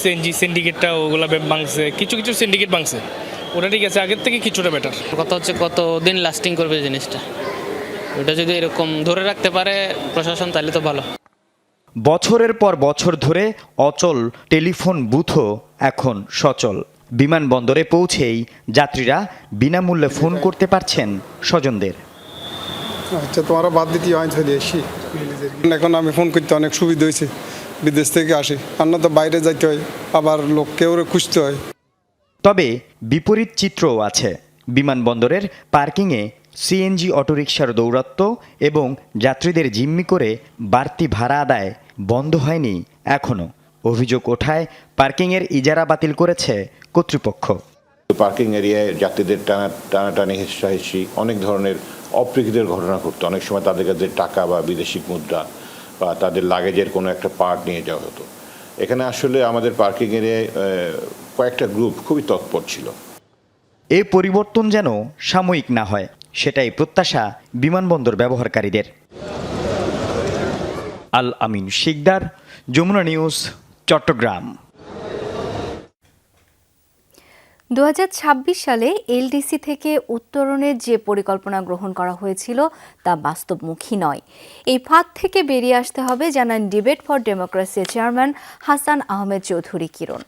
সিন্ডিকেটটা ওগুলা ভাঙছে, কিছু কিছু সিন্ডিকেট ভাঙছে, ওটা ঠিক আছে, আগের থেকে কিছুটা বেটার। কথা হচ্ছে কতদিন লাস্টিং করবে জিনিসটা, ওটা যদি এরকম ধরে রাখতে পারে প্রশাসন তাহলে তো ভালো। বছরের পর বছর ধরে অচল টেলিফোন বুথও এখন সচল। বিমানবন্দরে পৌঁছেই যাত্রীরা বিনামূল্যে ফোন করতে পারছেন স্বজনদের। আচ্ছা, তোমার বাদ দিতে হয় চলে এসি। এখন আমি ফোন করতে অনেক সুবিধা হয়েছে, বিদেশ থেকে আসি, আর না তো বাইরে যাইতে হয়, আবার লোককেও খুঁজতে হয়। তবে বিপরীত চিত্রও আছে। বিমানবন্দরের পার্কিংয়ে সিএনজি অটোরিকশার দৌরাত্ম্য এবং যাত্রীদের জিম্মি করে বাড়তি ভাড়া আদায় বন্ধ হয়নি এখনও। অভিযোগ ওঠায় পার্কিংয়ের ইজারা বাতিল করেছে কর্তৃপক্ষ। পার্কিং এরিয়ায় যাত্রীদের টানাটানি হিসাহিসি অনেক ধরনের অপ্রীতিকর ঘটনা ঘটতো। অনেক সময় তাদের কাছে টাকা বা বিদেশি মুদ্রা বা তাদের লাগেজের কোনো একটা পার্ট নিয়ে যাওয়া হতো। এখানে আসলে আমাদের পার্কিং এরিয়ায় কয়েকটা গ্রুপ খুবই তৎপর ছিল। এ পরিবর্তন যেন সাময়িক না হয়, সেটাই প্রত্যাশা বিমানবন্দর ব্যবহারকারীদের। আল আমিন শিকদার, যমুনা নিউজ, চট্টগ্রাম। 2026 সালে এলডিসি থেকে উত্তরণের যে পরিকল্পনা গ্রহণ করা হয়েছিল তা বাস্তবমুখী নয়। এই ফাঁদ থেকে বেরিয়ে আসতে হবে জানান ডিবেট ফর ডেমোক্রেসির চেয়ারম্যান হাসান আহমেদ চৌধুরী কিরণ।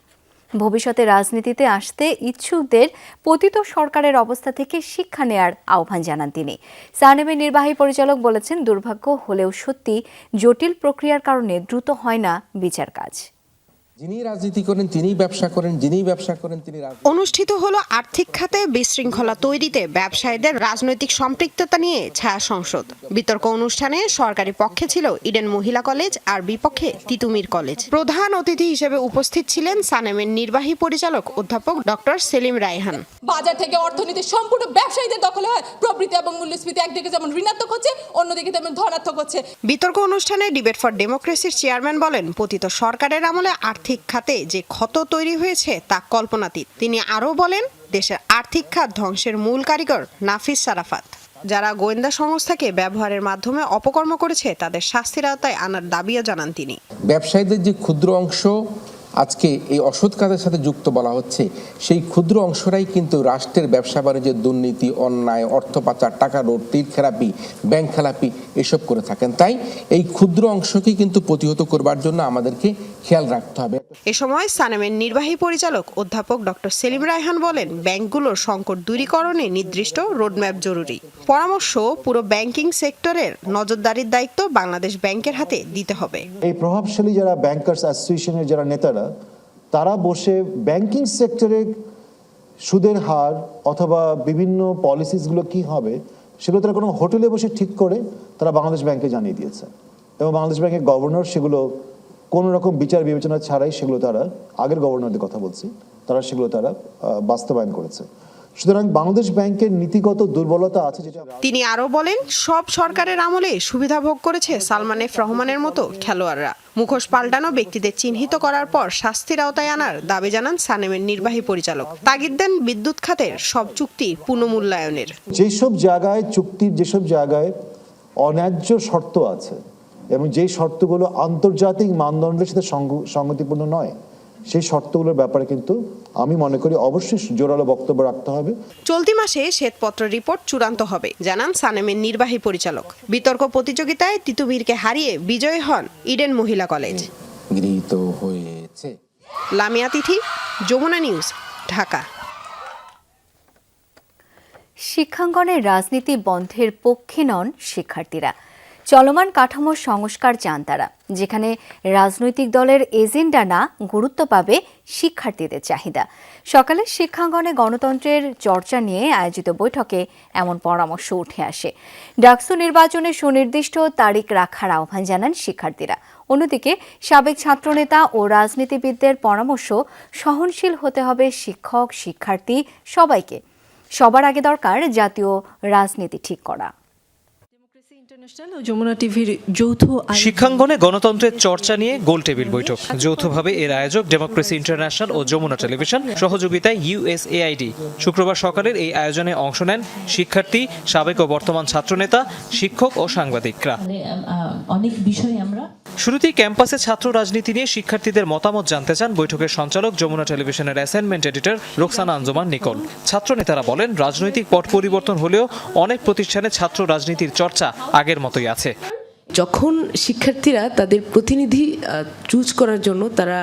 ভবিষ্যতে রাজনীতিতে আসতে ইচ্ছুকদের পতিত সরকারের অবস্থা থেকে শিক্ষা নেয়ার আহ্বান জানান তিনি। সানেমের নির্বাহী পরিচালক বলেছেন, দুর্ভাগ্য হলেও সত্যি জটিল প্রক্রিয়ার কারণে দ্রুত হয় না বিচার কাজ। যিনি রাজনীতি করেন তিনি ব্যবসা করেন, যিনি ব্যবসা করেন তিনি। অনুষ্ঠিত হলো আর্থিক খাতে বিশৃঙ্খলা তৈরিতে ব্যবসায়ীদের রাজনৈতিক সম্পৃক্ততা নিয়ে ছায়া সংসদ। বিতর্ক অনুষ্ঠানে সরকারি পক্ষে ছিল ইডেন মহিলা কলেজ আর বিপক্ষে তিতুমির কলেজ। প্রধান অতিথি হিসেবে উপস্থিত ছিলেন সানেমের নির্বাহী পরিচালক অধ্যাপক ডক্টর সেলিম রায়হান। বাজার থেকে অর্থনীতি সম্পূর্ণ ব্যবসায়ীদের দখলে হয়। প্রবৃদ্ধি এবং মূল্যস্ফীতি একদিকে যেমন ঋণাত্মক হচ্ছে, অন্যদিকে তেমন ধনাত্মক হচ্ছে। বিতর্ক অনুষ্ঠানে ডিবেট ফর ডেমোক্রেসির চেয়ারম্যান বলেন, পতিত সরকারের আমলে আর্থিক খাতে যে ক্ষত তৈরি হয়েছে তা কল্পনাতীত। তিনি আরও বলেন, দেশের আর্থিক খাত ধ্বংসের মূল কারিগর নাফিস সারাফাত। যারা গোয়েন্দা সংস্থাকে ব্যবহারের মাধ্যমে অপকর্ম করেছে তাদের শাস্তির আওতায় আনার দাবিও জানান তিনি। ব্যবসায়ীদের যে ক্ষুদ্র অংশ আজকে এই অসৎ কাজের সাথে যুক্ত বলা হচ্ছে, সেই ক্ষুদ্র অংশরাই কিন্তু রাষ্ট্রের ব্যবসা বাণিজ্যের দুর্নীতি, অন্যায়, অর্থ পাচার, টাকা লুট, তীর খেলাপি, ব্যাংক খেলাপি এসব করে থাকেন। তাই এই ক্ষুদ্র অংশকে কিন্তু প্রতিহত করবার জন্য আমাদেরকে খেয়াল রাখতে হবে। এ সময় সানেমের নির্বাহী পরিচালক অধ্যাপক ডক্টর সেলিম রায়হান বলেন, ব্যাংকগুলোর সংকট দূরীকরণে নির্দিষ্ট রোডম্যাপ জরুরি। পরামর্শ, পুরো ব্যাংকিং সেক্টরের নজরদারির দায়িত্ব বাংলাদেশ ব্যাংকের হাতে দিতে হবে। এই প্রভাবশালী যারা ব্যাংকার্স অ্যাসোসিয়েশনের যারা নেতারা, তারা বসে ব্যাংকিং সেক্টরে সুদের হার অথবা বিভিন্ন পলিসিসগুলো কি হবে সেগুলো তারা কোনো হোটেলে বসে ঠিক করে তারা বাংলাদেশ ব্যাংকে জানিয়ে দিয়েছে, এবং বাংলাদেশ ব্যাংকের গভর্নর সেগুলো কোনো রকম বিচার বিবেচনা ছাড়াই সেগুলো তারা, আগের গভর্নরদের কথা বলছি, তারা সেগুলো তারা বাস্তবায়ন করেছে। সুতরাং বাংলাদেশ ব্যাংকের নীতিগত দুর্বলতা আছে যেটা তিনি আরো বলেন, সব সরকারের আমলে সুবিধা ভোগ করেছে সালমান এফ রহমানের মতো খেলোয়াড়রা। মুখোশ পাল্টানো ব্যক্তিদের চিহ্নিত করার পর শাস্তির আওতায় আনার দাবি জানান সানেমের নির্বাহী পরিচালক। তাগিদ দেন বিদ্যুৎ খাতের সব চুক্তি পুনর্মূল্যায়নের। যেসব জায়গায় চুক্তির যেসব জায়গায় অন্যায্য শর্ত আছে এবং যেই শর্তগুলো আন্তর্জাতিক মানদণ্ডের সাথে সংগতিপূর্ণ নয়, সেই শর্তগুলোর ব্যাপারে কিন্তু আমি মনে করি অবশ্যই জোরালো বক্তব্য রাখতে হবে। চলতি মাসে শ্বেতপত্র রিপোর্ট চূড়ান্ত হবে জানান সানেমের নির্বাহী পরিচালক। বিতর্ক প্রতিযোগিতায় তিতুমিরকে হারিয়ে বিজয়ী হন ইডেন মহিলা কলেজ। গৃহীত হয়েছে। লামিয়া তিথি, যমুনা নিউজ, ঢাকা। শিক্ষাঙ্গনের রাজনীতি বন্ধের পক্ষে নন শিক্ষার্থীরা। চলমান কাঠামোর সংস্কার চান তারা, যেখানে রাজনৈতিক দলের এজেন্ডা না, গুরুত্ব পাবে শিক্ষার্থীদের চাহিদা। সকালে শিক্ষাঙ্গনে গণতন্ত্রের চর্চা নিয়ে আয়োজিত বৈঠকে এমন পরামর্শ উঠে আসে। ডাকসু নির্বাচনে সুনির্দিষ্ট তারিখ রাখার আহ্বান জানান শিক্ষার্থীরা। অন্যদিকে সাবেক ছাত্রনেতা ও রাজনীতিবিদদের পরামর্শ, সহনশীল হতে হবে শিক্ষক, শিক্ষার্থী সবাইকে। সবার আগে দরকার জাতীয় রাজনীতি ঠিক করা। যমুনা টিভির যৌথ শিক্ষাঙ্গনে গণতন্ত্রের চর্চা নিয়ে গোলটেবিল বৈঠক। যৌথভাবে এর আয়োজক ডেমোক্রেসি ইন্টারন্যাশনাল ও যমুনা টেলিভিশন, সহযোগিতায় ইউএসএআইডি। শুক্রবার সকালের এই আয়োজনে অংশ নেন শিক্ষার্থী, সাবেক ও বর্তমান ছাত্রনেতা, শিক্ষক ও সাংবাদিকরা। অনেক বিষয় আমরা শুরুতেই ক্যাম্পাসে ছাত্র রাজনীতি নিয়ে শিক্ষার্থীদের মতামত জানতে চান বৈঠকের সঞ্চালক, যমুনা টেলিভিশনের assignment editor Roksana Anjuman Nicole. ছাত্র নেতারা বলেন, রাজনৈতিক পট পরিবর্তন হলেও অনেক প্রতিষ্ঠানে ছাত্র রাজনীতির চর্চা আগের মতোই আছে। যখন শিক্ষার্থীরা তাদের প্রতিনিধি চুজ করার জন্য তারা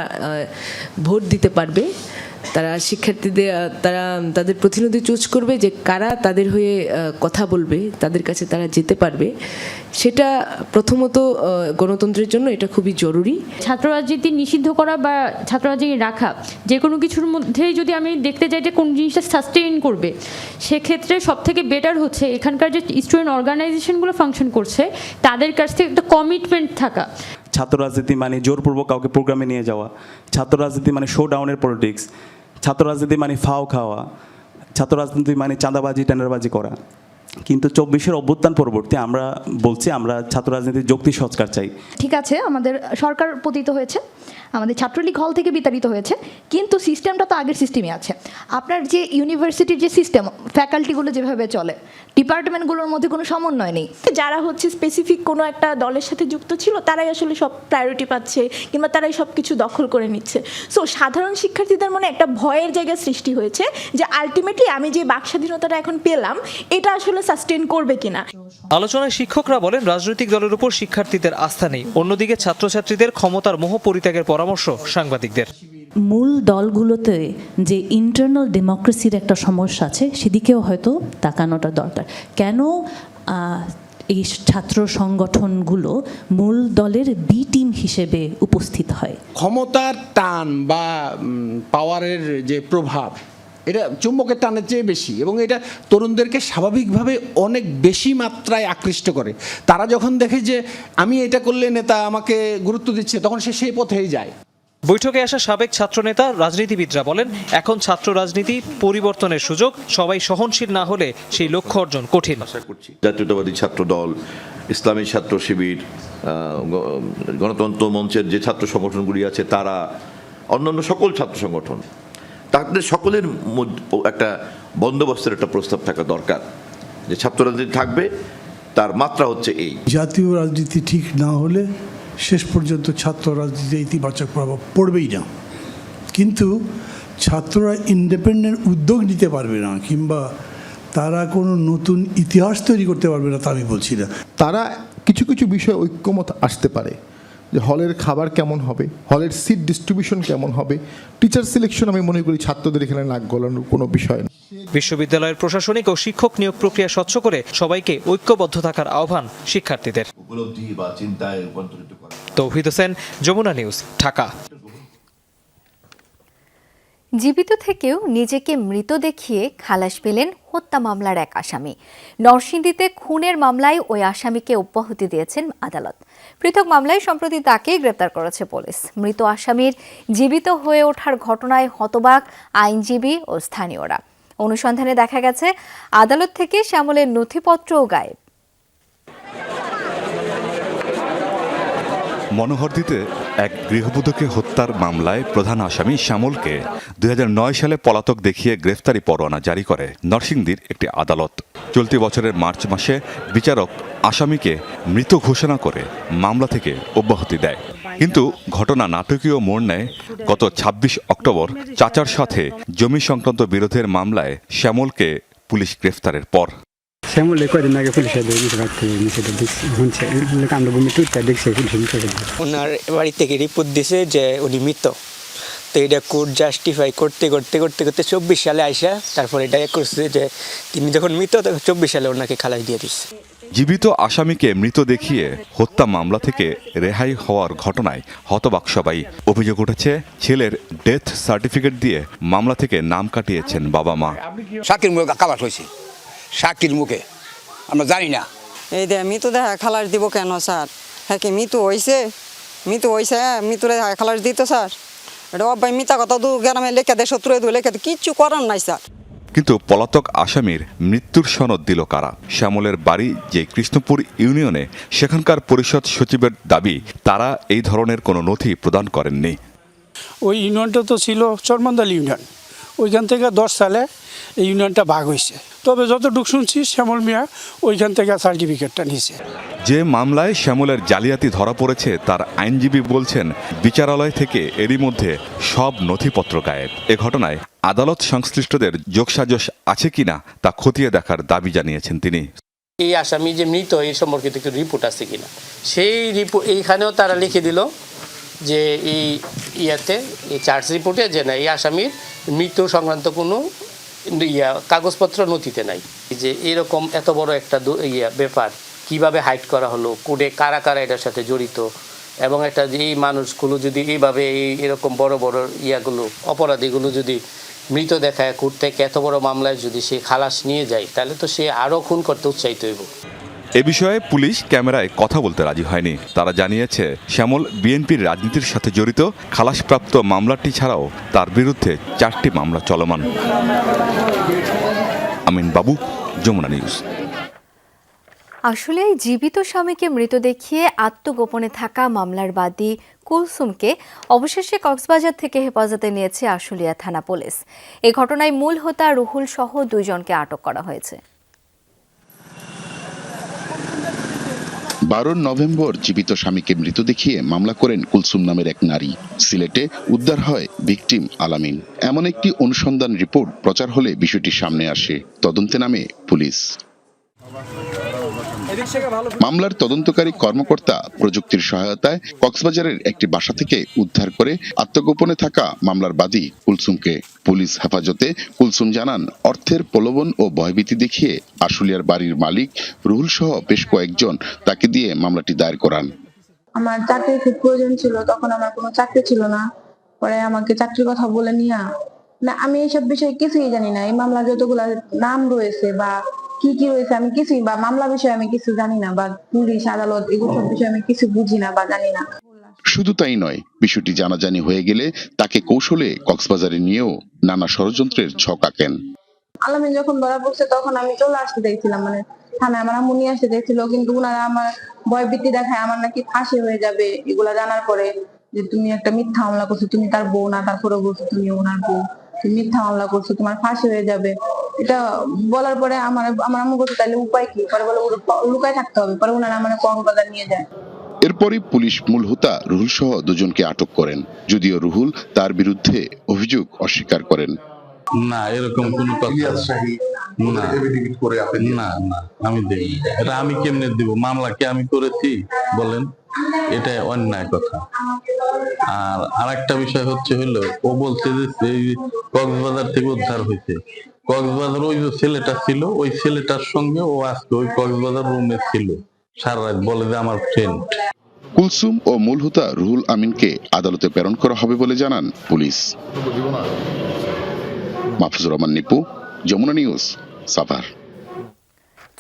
ভোট দিতে পারবে, তারা শিক্ষার্থীদের তাদের প্রতিনিধি চুজ করবে যে কারা তাদের হয়ে কথা বলবে, তাদের কাছে তারা যেতে পারবে, সেটা প্রথমত গণতন্ত্রের জন্য এটা খুবই জরুরি। ছাত্র রাজনীতি নিষিদ্ধ করা বা ছাত্র রাজনীতি রাখা, যে কোনো কিছুর মধ্যেই যদি আমি দেখতে চাই যে কোন জিনিসটা সাস্টেইন করবে, সেক্ষেত্রে সবথেকে বেটার হচ্ছে এখানকার যে স্টুডেন্ট অর্গানাইজেশনগুলো ফাংশন করছে তাদের কাছ থেকে একটা কমিটমেন্ট থাকা। ছাত্র রাজনীতি মানে জোরপূর্বক কাউকে প্রোগ্রামে নিয়ে যাওয়া, ছাত্র রাজনীতি মানে শো ডাউনের পলিটিক্স, ছাত্র রাজনীতি মানে ফাও খাওয়া, ছাত্র রাজনীতি মানে চাঁদাবাজি, টেন্ডারবাজি করা। কিন্তু 24-এর অভ্যুত্থান পরবর্তী আমরা বলছি আমরা ছাত্র রাজনীতির যৌক্তিক সংস্কার চাই। ঠিক আছে, আমাদের সরকার পতিত হয়েছে, আমাদের ছাত্রলীগ হল থেকে বিতাড়িত হয়েছে, কিন্তু সিস্টেমটা তো আগের সিস্টেমই আছে। আপনার যে ইউনিভার্সিটির যে সিস্টেম, ফ্যাকাল্টিগুলো যেভাবে চলে, ডিপার্টমেন্টগুলোর মধ্যে কোনো সমন্বয় নেই। যারা হচ্ছে স্পেসিফিক কোনো একটা দলের সাথে যুক্ত ছিল তারাই আসলে সব প্রায়োরিটি পাচ্ছে, কিংবা তারাই সব কিছু দখল করে নিচ্ছে। সো সাধারণ শিক্ষার্থীদের মনে একটা ভয়ের জায়গা সৃষ্টি হয়েছে যে আলটিমেটলি আমি যে বাক স্বাধীনতাটা এখন পেলাম এটা আসলে সাস্টেইন করবে কিনা। আলোচনায় শিক্ষকরা বলেন, রাজনৈতিক দলের উপর শিক্ষার্থীদের আস্থা নেই। অন্যদিকে ছাত্রছাত্রীদের ক্ষমতার মোহ পরিত্যাগের পরামর্শ সাংবাদিকদের। মূল দলগুলোতে যে ইন্টারনাল ডেমোক্রেসির একটা সমস্যা আছে, সেদিকেও হয়তো তাকানোটা দরকার। কেন এই ছাত্র সংগঠনগুলো মূল দলের বি টিম হিসেবে উপস্থিত হয়? ক্ষমতার টান বা পাওয়ারের যে প্রভাব, এটা চুম্বকের টানের চেয়ে বেশি, এবং এটা তরুণদেরকে স্বাভাবিকভাবে অনেক বেশি মাত্রায় আকৃষ্ট করে। তারা যখন দেখে যে আমি এটা করলে নেতা আমাকে গুরুত্ব দিচ্ছে, তখন সে সেই পথেই যায়। বৈঠকে আসা সাবেক ছাত্রনেতা, রাজনীতিবিদরা বলেন, এখন ছাত্র রাজনীতি পরিবর্তনের সুযোগ, সবাই সহনশীল না হলে সেই লক্ষ্য অর্জন কঠিন। জাতীয়তাবাদী ছাত্র দল, ইসলামী ছাত্র শিবির, গণতন্ত্র মঞ্চের যে ছাত্র সংগঠনগুলি আছে, তারা, অন্যান্য সকল ছাত্র সংগঠন, তাদের সকলের একটা বন্দোবস্তের একটা প্রস্তাব থাকা দরকার যে ছাত্র রাজনীতি থাকবে, তার মাত্রা হচ্ছে এই। জাতীয় রাজনীতি ঠিক না হলে শেষ পর্যন্ত ছাত্র রাজনীতিতে ইতিবাচক প্রভাব পড়বেই না। কিন্তু ছাত্ররা ইন্ডিপেন্ডেন্ট উদ্যোগ নিতে পারবে না, কিংবা তারা কোনো নতুন ইতিহাস তৈরি করতে পারবে না, তা আমি বলছি না। তারা কিছু কিছু বিষয়ে ঐক্যমত আসতে পারে, যে হলের খাবার কেমন হবে, হলের সিট ডিস্ট্রিবিউশন কেমন হবে, টিচার সিলেকশন। আমি মনে করি ছাত্রদের এখানে নাক গলানোর কোনো বিষয় না। বিশ্ববিদ্যালয়ের প্রশাসনিক ও শিক্ষক নিয়োগ প্রক্রিয়া স্বচ্ছ করে সবাইকে ঐক্যবদ্ধ থাকার আহ্বান শিক্ষার্থীদের। উপলব্ধি বা চিন্তায় রূপান্তরিত করা। তৌহিদ হোসেন, যমুনা নিউজ, ঢাকা। জীবিত থেকেও নিজেকে মৃত দেখিয়ে খালাস পেলেন হত্যা মামলার এক আসামি। নরসিংদীতে খুনের মামলায় ওই আসামিকে অব্যাহতি দিয়েছেন আদালত। পৃথক মামলায় সম্প্রতি তাকে গ্রেপ্তার করেছে পুলিশ। মৃত আসামির জীবিত হয়ে ওঠার ঘটনায় হতবাক আইনজীবী ও স্থানীয়রা। অনুসন্ধানে দেখা গেছে আদালত থেকে শ্যামলের নথিপত্রও গায়েব। মনোহরদীতে এক গৃহবধূকে হত্যার মামলায় প্রধান আসামি শ্যামলকে 2009 সালে পলাতক দেখিয়ে গ্রেফতারি পরোয়ানা জারি করে নরসিংদীর একটি আদালত। চলতি বছরের মার্চ মাসে বিচারক আসামিকে মৃত ঘোষণা করে মামলা থেকে অব্যাহতি দেয়। কিন্তু ঘটনা নাটকীয় মোড় নেয় গত 26 অক্টোবর চাচার সাথে জমি সংক্রান্ত বিরোধের মামলায় শ্যামলকে পুলিশ গ্রেফতারের পর। শ্যামলে কয়েকদিন আগে পুলিশে ওনার বাড়ি থেকে রিপোর্ট দিছে যে উনি মৃত। তো এটা কোর্ট জাস্টিফাই করতে করতে করতে করতে 24 সালে আইসা তারপর এটা করছে যে তিনি যখন মৃত তখন 24 সালে ওনাকে খালাস দিয়ে দিচ্ছে। জীবিত আসামিকে মৃত দেখিয়ে হত্যা মামলা থেকে রেহাই হওয়ার ঘটনায় হতবাক সবাই। অভিযোগ উঠেছে ছেলের ডেথ সার্টিফিকেট দিয়ে মামলা থেকে নাম কাটিয়েছেন বাবা মা। সাকির মুখে খালাস হয়েছে, সাকির মুখে আমরা জানি না। এই দে মৃত দেখা খালাস দিব কেন স্যার? হ্যাঁ কি মৃত্যু হয়েছে? মৃত্যুরে খালাস দিত স্যার? এটা অব্বাই মিথ্যা কথা দু গ্রামে লেখা দেয়, শত্রু লেখা কিচ্ছু করার নাই স্যার। কিন্তু পলাতক আসামির মৃত্যুর সনদ দিল কারা? শ্যামলের বাড়ি যে কৃষ্ণপুর ইউনিয়নে, সেখানকার পরিষদ সচিবের দাবি তারা এই ধরনের কোনো নথি প্রদান করেননি। ওই ইউনিয়নটা তো ছিল চরমন্দাল ইউনিয়ন, ওইখান থেকে 10 সালে এই ইউনিয়নটা ভাগ হয়েছে। তবে যতটুকু শুনছি শ্যামল মিয়া ওইখান থেকে সার্টিফিকেটটা নিয়েছে। যে মামলায় শ্যামলের জালিয়াতি ধরা পড়েছে তার আইনজীবী বলছেন বিচারালয় থেকে এরই মধ্যে সব নথিপত্র গায়েব। এ ঘটনায় আদালত সংশ্লিষ্টদের যোগসাজশ আছে কিনা তা খতিয়ে দেখার দাবি জানিয়েছেন তিনি। এই আসামি যে মৃত এই সম্পর্কিত একটু রিপোর্ট আছে কিনা, সেই রিপোর্ট এইখানেও তারা লিখে দিল যে এই এই চার্জ রিপোর্টে যে না এই আসামির মৃত্যু সংক্রান্ত কোনো কাগজপত্র নথিতে নাই। যে এরকম এত বড় একটা ব্যাপার কিভাবে হাইড করা হলো, কোর্টে কারা কারা এটার সাথে জড়িত, এবং একটা যে এই মানুষগুলো যদি এইভাবে এরকম বড় বড় অপরাধীগুলো যদি মৃত দেখায় কোর্ট থেকে এত বড় মামলায় যদি সে খালাস নিয়ে যায়, তাহলে তো সে আরও খুন করতে উৎসাহিত হইব। এ বিষয়ে পুলিশ ক্যামেরায় কথা বলতে রাজি হয়নি। তারা জানিয়েছে শ্যামল বিএনপির রাজনীতির সাথে জড়িত। খালাসপ্রাপ্ত মামলাটি ছাড়াও তার বিরুদ্ধে 4টি মামলা চলমান। আমিন বাবু, যমুনা নিউজ। আসলে জীবিত স্বামীকে মৃত দেখিয়ে আত্মগোপনে থাকা মামলার বাদী কুলসুমকে অবশেষে কক্সবাজার থেকে হেফাজতে নিয়েছে আশুলিয়া থানা পুলিশ। এই ঘটনায় মূল হোতা রুহুল সহ 2 জনকে আটক করা হয়েছে। 12 নভেম্বর জীবিত স্বামীকে মৃত দেখিয়ে মামলা করেন কুলসুম নামের এক নারী। সিলেটে উদ্ধার হয় ভিকটিম আলামিন। এমন একটি অনুসন্ধান রিপোর্ট প্রচার হলে বিষয়টি সামনে আসে। তদন্তে নামে পুলিশ। মামলার তদন্তকারী কর্মকর্তা প্রযুক্তির সহায়তায় কক্সবাজারের একটি বাসা থেকে উদ্ধার করে আত্মগোপনে থাকা মামলার বাদী কুলসুমকে পুলিশ হেফাজতে। কুলসুম জানান, অর্থের প্রলোভন ও ভয়ভীতি দেখিয়ে আশুলিয়ার বাড়ির মালিক রুহুল সহ বেশ কয়েকজন তাকে দিয়ে মামলাটি দায়ের করান। আমার চাকরির খুব প্রয়োজন ছিল, তখন আমার কোনো চাকরি ছিল না। পরে আমাকে চাকরির কথা বলে নিয়ে আমি এইসব বিষয়ে কিছুই জানি না। এই মামলা যতগুলা নাম রয়েছে বা কি কি রয়েছে আমি কিছুই, বা মামলা বিষয়ে আমি কিছু জানি না, বা পুলিশ আদালত এগুলো সব বিষয়ে আমি কিছু বুঝি না বা জানি না। শুধু তাই নয়, বিষয়টি জানাজানি হয়ে গেলে তাকে কৌশলে কক্সবাজারে নিয়েও নানা ষড়যন্ত্রের ছক আঁকেন। আলামিন যখন ধরা পড়ছে তখন আমি চলে আসতে দেখছিলাম, মানে থানায় আমার আম্মু নিয়ে আসতে দেখছিল, কিন্তু ওনারা আমার ভয়ভীতি দেখায় আমার নাকি ফাঁসি হয়ে যাবে এগুলা জানার পরে, যে তুমি একটা মিথ্যা মামলা করছো, তুমি তার বউ না, তারপরে বলছো তুমি ওনার বউ, তুমি মিথ্যা মামলা করছো, তোমার ফাঁসি হয়ে যাবে। এটা বলার পরে আমার আম্মু বলছে তাহলে উপায় কি? পরে বলে লুকায় থাকতে হবে। পরে ওনারা আমার কক্সবাজার নিয়ে যায়। এরপরই পুলিশ মূল হোতা রুহুল সহ 2 জনকে আটক করেন। যদিও রুহুল তার বিরুদ্ধে অভিযোগ অস্বীকার করেন। না, এরকম কোন কথা না, আমি দেই এটা। আমি কেমনে দিব? মামলা কি আমি করেছি বলেন? এটা অন্যায় কথা। আর আরেকটা বিষয় হলো ও বলছে যে কক্সবাজার থেকে উদ্ধার হয়েছে। কক্সবাজার ওই যে ছেলেটা ছিল, ওই ছেলেটার সঙ্গে ও আজকে ওই কক্সবাজার রুমে ছিল সারা রাত, বলে যে আমার ফ্রেন্ড। কুলসুম ও মূল হোতা রুহুল আমিনকে আদালতে প্রেরণ করা হবে বলে জানান পুলিশ। মাহফুজুর রহমান নিপু, যমুনা নিউজ, সাভার।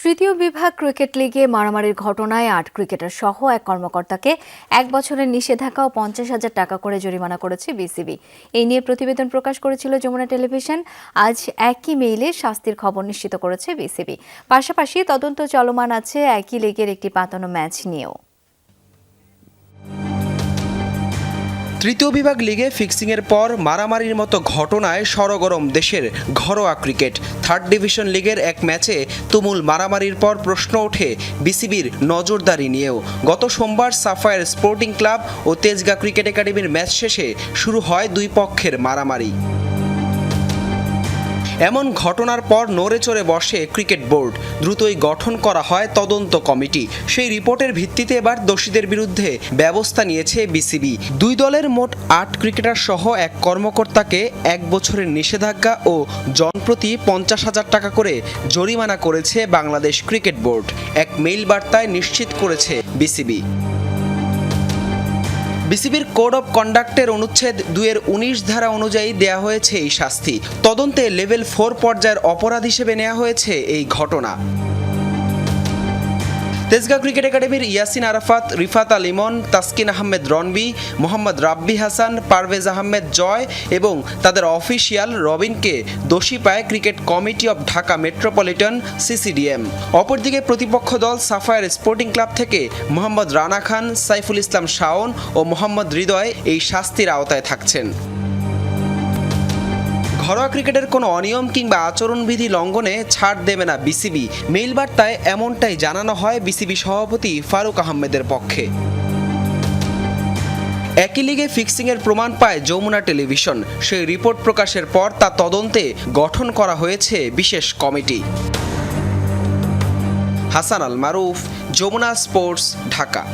তৃতীয় বিভাগ ক্রিকেট লিগে মারামারির ঘটনায় 8 ক্রিকেটার সহ এক কর্মকর্তাকে 1 বছরের নিষেধাজ্ঞা ও 50,000 টাকা করে জরিমানা করেছে বিসিবি। এই নিয়ে প্রতিবেদন প্রকাশ করেছিল যমুনা টেলিভিশন। আজ একই মেইলে শাস্তির খবর নিশ্চিত করেছে বিসিবি। পাশাপাশি তদন্ত চলমান আছে একই লিগের একটি পাতানো ম্যাচ নিয়েও। তৃতীয় বিভাগ লিগে ফিক্সিংয়ের পর মারামারির মতো ঘটনায় সরগরম দেশের ঘরোয়া ক্রিকেট। 3rd ডিভিশন লিগের এক ম্যাচে তুমুল মারামারির পর প্রশ্ন ওঠে বিসিবির নজরদারি নিয়েও। গত সোমবার সাফায়ার স্পোর্টিং ক্লাব ও তেজগাঁ ক্রিকেট একাডেমির ম্যাচ শেষে শুরু হয় 2 পক্ষের মারামারি। এমন ঘটনার পর নড়ে চড়ে বসে ক্রিকেট বোর্ড। দ্রুতই গঠন করা হয় তদন্ত কমিটি। সেই রিপোর্টের ভিত্তিতে এবার দোষীদের বিরুদ্ধে ব্যবস্থা নিয়েছে বিসিবি। 2 দলের মোট 8 ক্রিকেটার সহ এক কর্মকর্তাকে 1 বছরের নিষেধাজ্ঞা ও জনপ্রতি 50,000 টাকা করে জরিমানা করেছে বাংলাদেশ ক্রিকেট বোর্ড। এক মেইল বার্তায় নিশ্চিত করেছে বিসিবি। বিসিবির কোড অফ কন্ডাক্টের অনুচ্ছেদ 2-19 ধারা অনুযায়ী দেয়া হয়েছে এই শাস্তি। তদন্তে লেভেল 4 পর্যায়ের অপরাধ হিসেবে নেওয়া হয়েছে এই ঘটনা। তেজগাঁও ক্রিকেট একাডেমির ইয়াসিন আরাফাত, রিফাত আল ইমন, তাসকিন আহমেদ রনবি, মোহাম্মদ রাব্বি হাসান, পারভেজ আহমেদ জয় এবং তাদের অফিসিয়াল রবিনকে দোষী পায় cricket committee of Dhaka metropolitan CCDM. অপরদিকে প্রতিপক্ষ দল সাফায়ার স্পোর্টিং ক্লাব থেকে মোহাম্মদ রানা খান, সাইফুল ইসলাম শাওন ও মোহাম্মদ হৃদয় এই শাস্তির আওতায় থাকছেন। ঘরোয়া ক্রিকেটের কোনো অনিয়ম কিংবা আচরণবিধি লঙ্ঘনে ছাড় দেবে না বিসিবি। মেইল বার্তায় এমনটাই জানানো হয় বিসিবি সভাপতি ফারুক আহমেদের পক্ষে। একই লিগে ফিক্সিংয়ের প্রমাণ পায় যমুনা টেলিভিশন। সেই রিপোর্ট প্রকাশের পর তা তদন্তে গঠন করা হয়েছে বিশেষ কমিটি। হাসান আল মারুফ, যমুনা স্পোর্টস, ঢাকা।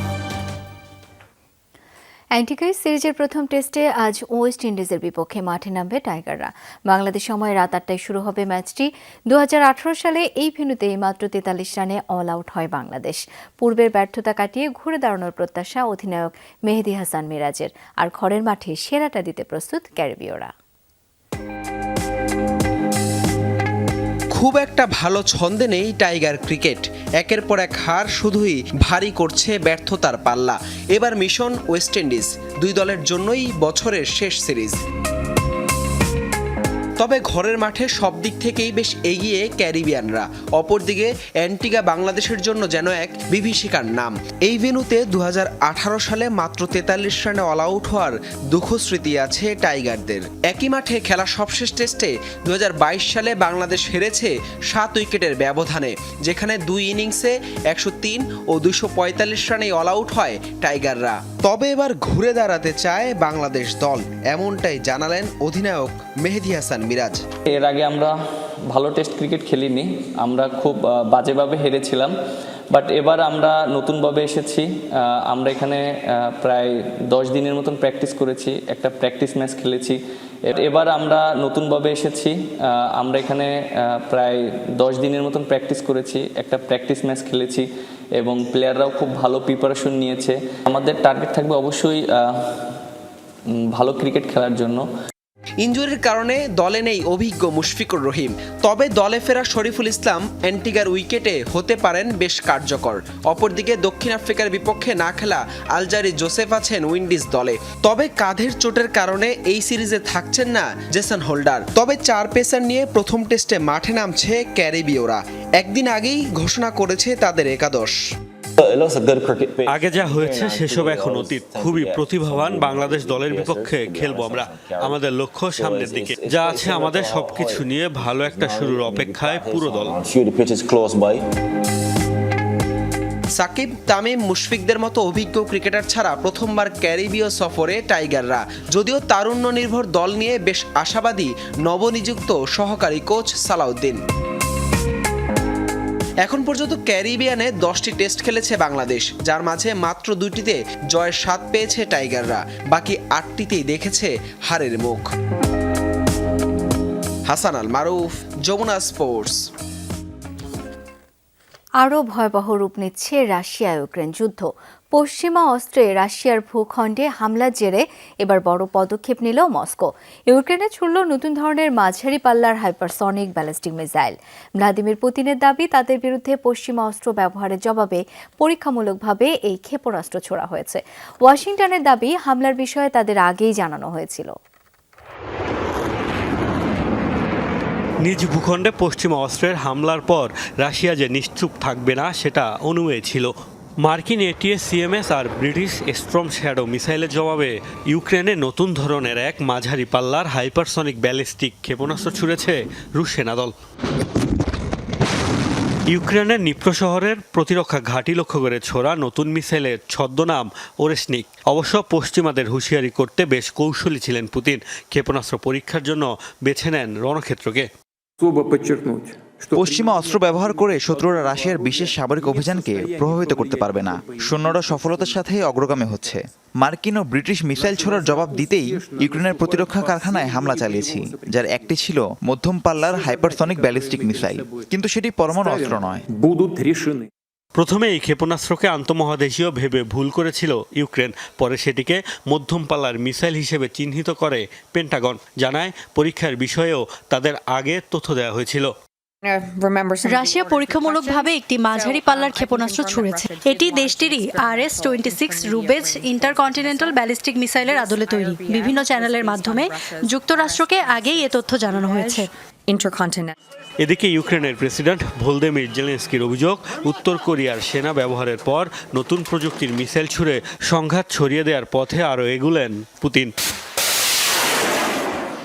অ্যান্টিগাস সিরিজের প্রথম টেস্টে আজ ওয়েস্ট ইন্ডিজের বিপক্ষে মাঠে নামবে টাইগাররা। বাংলাদেশ সময় রাত 8টায় শুরু হবে ম্যাচটি। 2018 সালে এই ভেন্যুতেই মাত্র 43 রানে অল আউট হয় বাংলাদেশ। পূর্বের ব্যর্থতা কাটিয়ে ঘুরে দাঁড়ানোর প্রত্যাশা অধিনায়ক মেহেদী হাসান মিরাজের। আর ঘরের মাঠে সেরাটা দিতে প্রস্তুত ক্যারিবীয়রা। খুব একটা ভালো ছন্দে নেই টাইগার ক্রিকেট। একের পর এক হার শুধুই ভারী করছে ব্যর্থতার পাল্লা। এবার মিশন ওয়েস্ট ইন্ডিজ, দুই দলের জন্যই বছরের শেষ সিরিজ। তবে ঘরের মাঠে সব দিক থেকেই বেশ এগিয়ে ক্যারিবিয়ানরা। অপরদিকে অ্যান্টিগা বাংলাদেশের জন্য যেন এক বিভীষিকার নাম। এই ভেন্যুতে 2018 সালে মাত্র 43 রানে অল আউট হওয়ার দুঃখস্মৃতি আছে টাইগারদের। একই মাঠে খেলা সবশেষ টেস্টে 2022 সালে বাংলাদেশ হেরেছে 7 উইকেটের ব্যবধানে, যেখানে 2 ইনিংসে 103 ও 245 রানে অল আউট হয় টাইগাররা। তবে এবার ঘুরে দাঁড়াতে চায় বাংলাদেশ দল, এমনটাই জানালেন অধিনায়ক মেহেদী হাসান মিরাজ। এর আগে আমরা ভালো টেস্ট ক্রিকেট খেলিনি, আমরা খুব বাজেভাবে হেরেছিলাম, বাট এবার আমরা নতুনভাবে এসেছি। আমরা এখানে প্রায় 10 দিনের মতন প্র্যাকটিস করেছি, একটা প্র্যাকটিস ম্যাচ খেলেছি। এবার আমরা নতুনভাবে এসেছি, আমরা এখানে প্রায় 10 দিনের মতন প্র্যাকটিস করেছি, একটা প্র্যাকটিস ম্যাচ খেলেছি এবং প্লেয়াররাও খুব ভালো প্রিপারেশন নিয়েছে। আমাদের টার্গেট থাকবে অবশ্যই ভালো ক্রিকেট খেলার জন্য। ইনজুরির কারণে দলে নেই অভিজ্ঞ মুশফিকুর রহিম, তবে দলে ফেরা শরীফুল ইসলাম অ্যান্টিগার উইকেটে হতে পারেন বেশ কার্যকর। অপরদিকে দক্ষিণ আফ্রিকার বিপক্ষে না খেলা আলজারি জোসেফ আছেন উইন্ডিজ দলে, তবে কাঁধের চোটের কারণে এই সিরিজে থাকছেন না জেসন হোল্ডার। তবে 4 পেসার নিয়ে প্রথম টেস্টে মাঠে নামছে ক্যারিবীয়রা। একদিন আগেই ঘোষণা করেছে তাদের একাদশ। আগে যা হয়েছে সেসব এখন অতীত। খুবই প্রতিভাবান বাংলাদেশ দলের বিপক্ষে খেলবো আমরা। আমাদের লক্ষ্য সামনের দিকে, যা আছে আমাদের সবকিছু নিয়ে ভালো একটা শুরুর অপেক্ষায় পুরো দল। সাকিব, তামিম, মুশফিকদের মতো অভিজ্ঞ ক্রিকেটার ছাড়া প্রথমবার ক্যারিবীয় সফরে টাইগাররা। যদিও তারুণ্য নির্ভর দল নিয়ে বেশ আশাবাদী নবনিযুক্ত সহকারী কোচ সালাউদ্দিন। এখন পর্যন্ত ক্যারিবিয়ানে 10টি টেস্ট খেলেছে বাংলাদেশ, যার মাঝে মাত্র 2টিতে জয়ের স্বাদ পেয়েছে টাইগাররা। বাকি 8টিতেই দেখেছে হারের মুখ। হাসান আল মারুফ, যমুনা স্পোর্টস। আরও ভয়াবহ রূপ নিচ্ছে রাশিয়া ইউক্রেন যুদ্ধ। পশ্চিমা অস্ত্রে রাশিয়ার ভূখণ্ডে হামলার জেরে এবার বড় পদক্ষেপ নিল মস্কো। ইউক্রেনে ছুড়ল নতুন ধরনের মাঝারি পাল্লার হাইপারসনিক ব্যালিস্টিক মিসাইল। ভ্লাদিমির পুতিনের দাবি, তাদের বিরুদ্ধে পশ্চিমা অস্ত্র ব্যবহারের জবাবে পরীক্ষামূলকভাবে এই ক্ষেপণাস্ত্র ছোড়া হয়েছে। ওয়াশিংটনের দাবি, হামলার বিষয়ে তাদের আগেই জানানো হয়েছিল। নিজ ভূখণ্ডে পশ্চিমা অস্ত্রের হামলার পর রাশিয়া যে নিশ্চুপ থাকবে না সেটা অনুমেয় ছিল। মার্কিন এটিএস সিএমএস আর ব্রিটিশ স্টর্ম শ্যাডো মিসাইলের জবাবে ইউক্রেনে নতুন ধরনের এক মাঝারি পাল্লার হাইপারসনিক ব্যালিস্টিক ক্ষেপণাস্ত্র ছুড়েছে রুশ সেনাদল। ইউক্রেনের নিপ্রো শহরের প্রতিরক্ষা ঘাঁটি লক্ষ্য করে ছোড়া নতুন মিসাইলের ছদ্মনাম ওরেশনিক। অবশ্য পশ্চিমাদের হুঁশিয়ারি করতে বেশ কৌশলী ছিলেন পুতিন। ক্ষেপণাস্ত্র পরীক্ষার জন্য বেছে নেন রণক্ষেত্রকে। পশ্চিমা অস্ত্র ব্যবহার করে শত্রুরা রাশিয়ার বিশেষ সামরিক অভিযানকে প্রভাবিত করতে পারবে না। সৈন্যরা সফলতার সাথে অগ্রগামী হচ্ছে। মার্কিন ও ব্রিটিশ মিসাইল ছোড়ার জবাব দিতেই ইউক্রেনের প্রতিরক্ষা কারখানায় হামলা চালিয়েছি, যার একটি ছিল মধ্যম পাল্লার হাইপারসনিক ব্যালিস্টিক মিসাইল, কিন্তু সেটি পরমাণু অস্ত্র নয়। প্রথমে এই ক্ষেপণাস্ত্রকে আন্তঃমহাদেশীয় ভেবে ভুল করেছিল ইউক্রেন, পরে সেটিকে মধ্যম পাল্লার মিসাইল হিসেবে চিহ্নিত করে পেন্টাগন। জানায়, পরীক্ষার বিষয়েও তাদের আগে তথ্য দেওয়া হয়েছিল। রাশিয়া পরীক্ষামূলকভাবে একটি মাঝারি পাল্লার ক্ষেপণাস্ত্র ছুড়েছে। এটি দেশটিরই RS-26 রুবেজ ইন্টারকন্টিনেন্টাল ব্যালিস্টিক মিসাইলের আদলে তৈরি। বিভিন্ন চ্যানেলের মাধ্যমে যুক্তরাষ্ট্রকে আগেই এ তথ্য জানানো হয়েছে। এদিকে ইউক্রেনের প্রেসিডেন্ট ভলোদিমির জেলেনস্কির অভিযোগ, উত্তর কোরিয়ার সেনা ব্যবহারের পর নতুন প্রযুক্তির মিসাইল ছুড়ে সংঘাত ছড়িয়ে দেওয়ার পথে আরও এগুলেন পুতিন।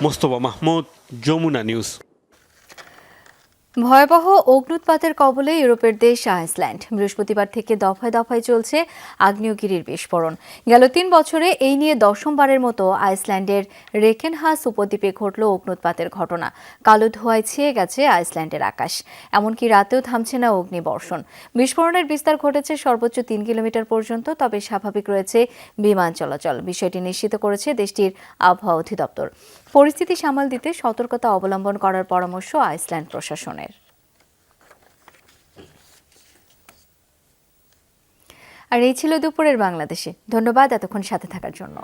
মোস্তফা মাহমুদ, যমুনা নিউজ। ভয়াবহ অগ্ন্যুৎপাতের কবলে ইউরোপের দেশ আইসল্যান্ড। বৃহস্পতিবার থেকে দফায় দফায় চলছে আগ্নেয়গিরির বিস্ফোরণ। গেল 3 বছরে এই নিয়ে 10মবারের মতো আইসল্যান্ডের রেকেনহাস উপদ্বীপে ঘটল অগ্ন্যুৎপাতের ঘটনা। কালো ধোঁয়ায় ছেয়ে গেছে আইসল্যান্ডের আকাশ। এমনকি রাতেও থামছে না অগ্নিবর্ষণ। বিস্ফোরণের বিস্তার ঘটেছে সর্বোচ্চ 3 কিলোমিটার পর্যন্ত, তবে স্বাভাবিক রয়েছে বিমান চলাচল। বিষয়টি নিশ্চিত করেছে দেশটির আবহাওয়া অধিদপ্তর। পরিস্থিতি সামাল দিতে সতর্কতা অবলম্বন করার পরামর্শ আইসল্যান্ড প্রশাসনের। আর এই ছিল দুপুরের বাংলাদেশে। ধন্যবাদ এতক্ষণ সাথে থাকার জন্য।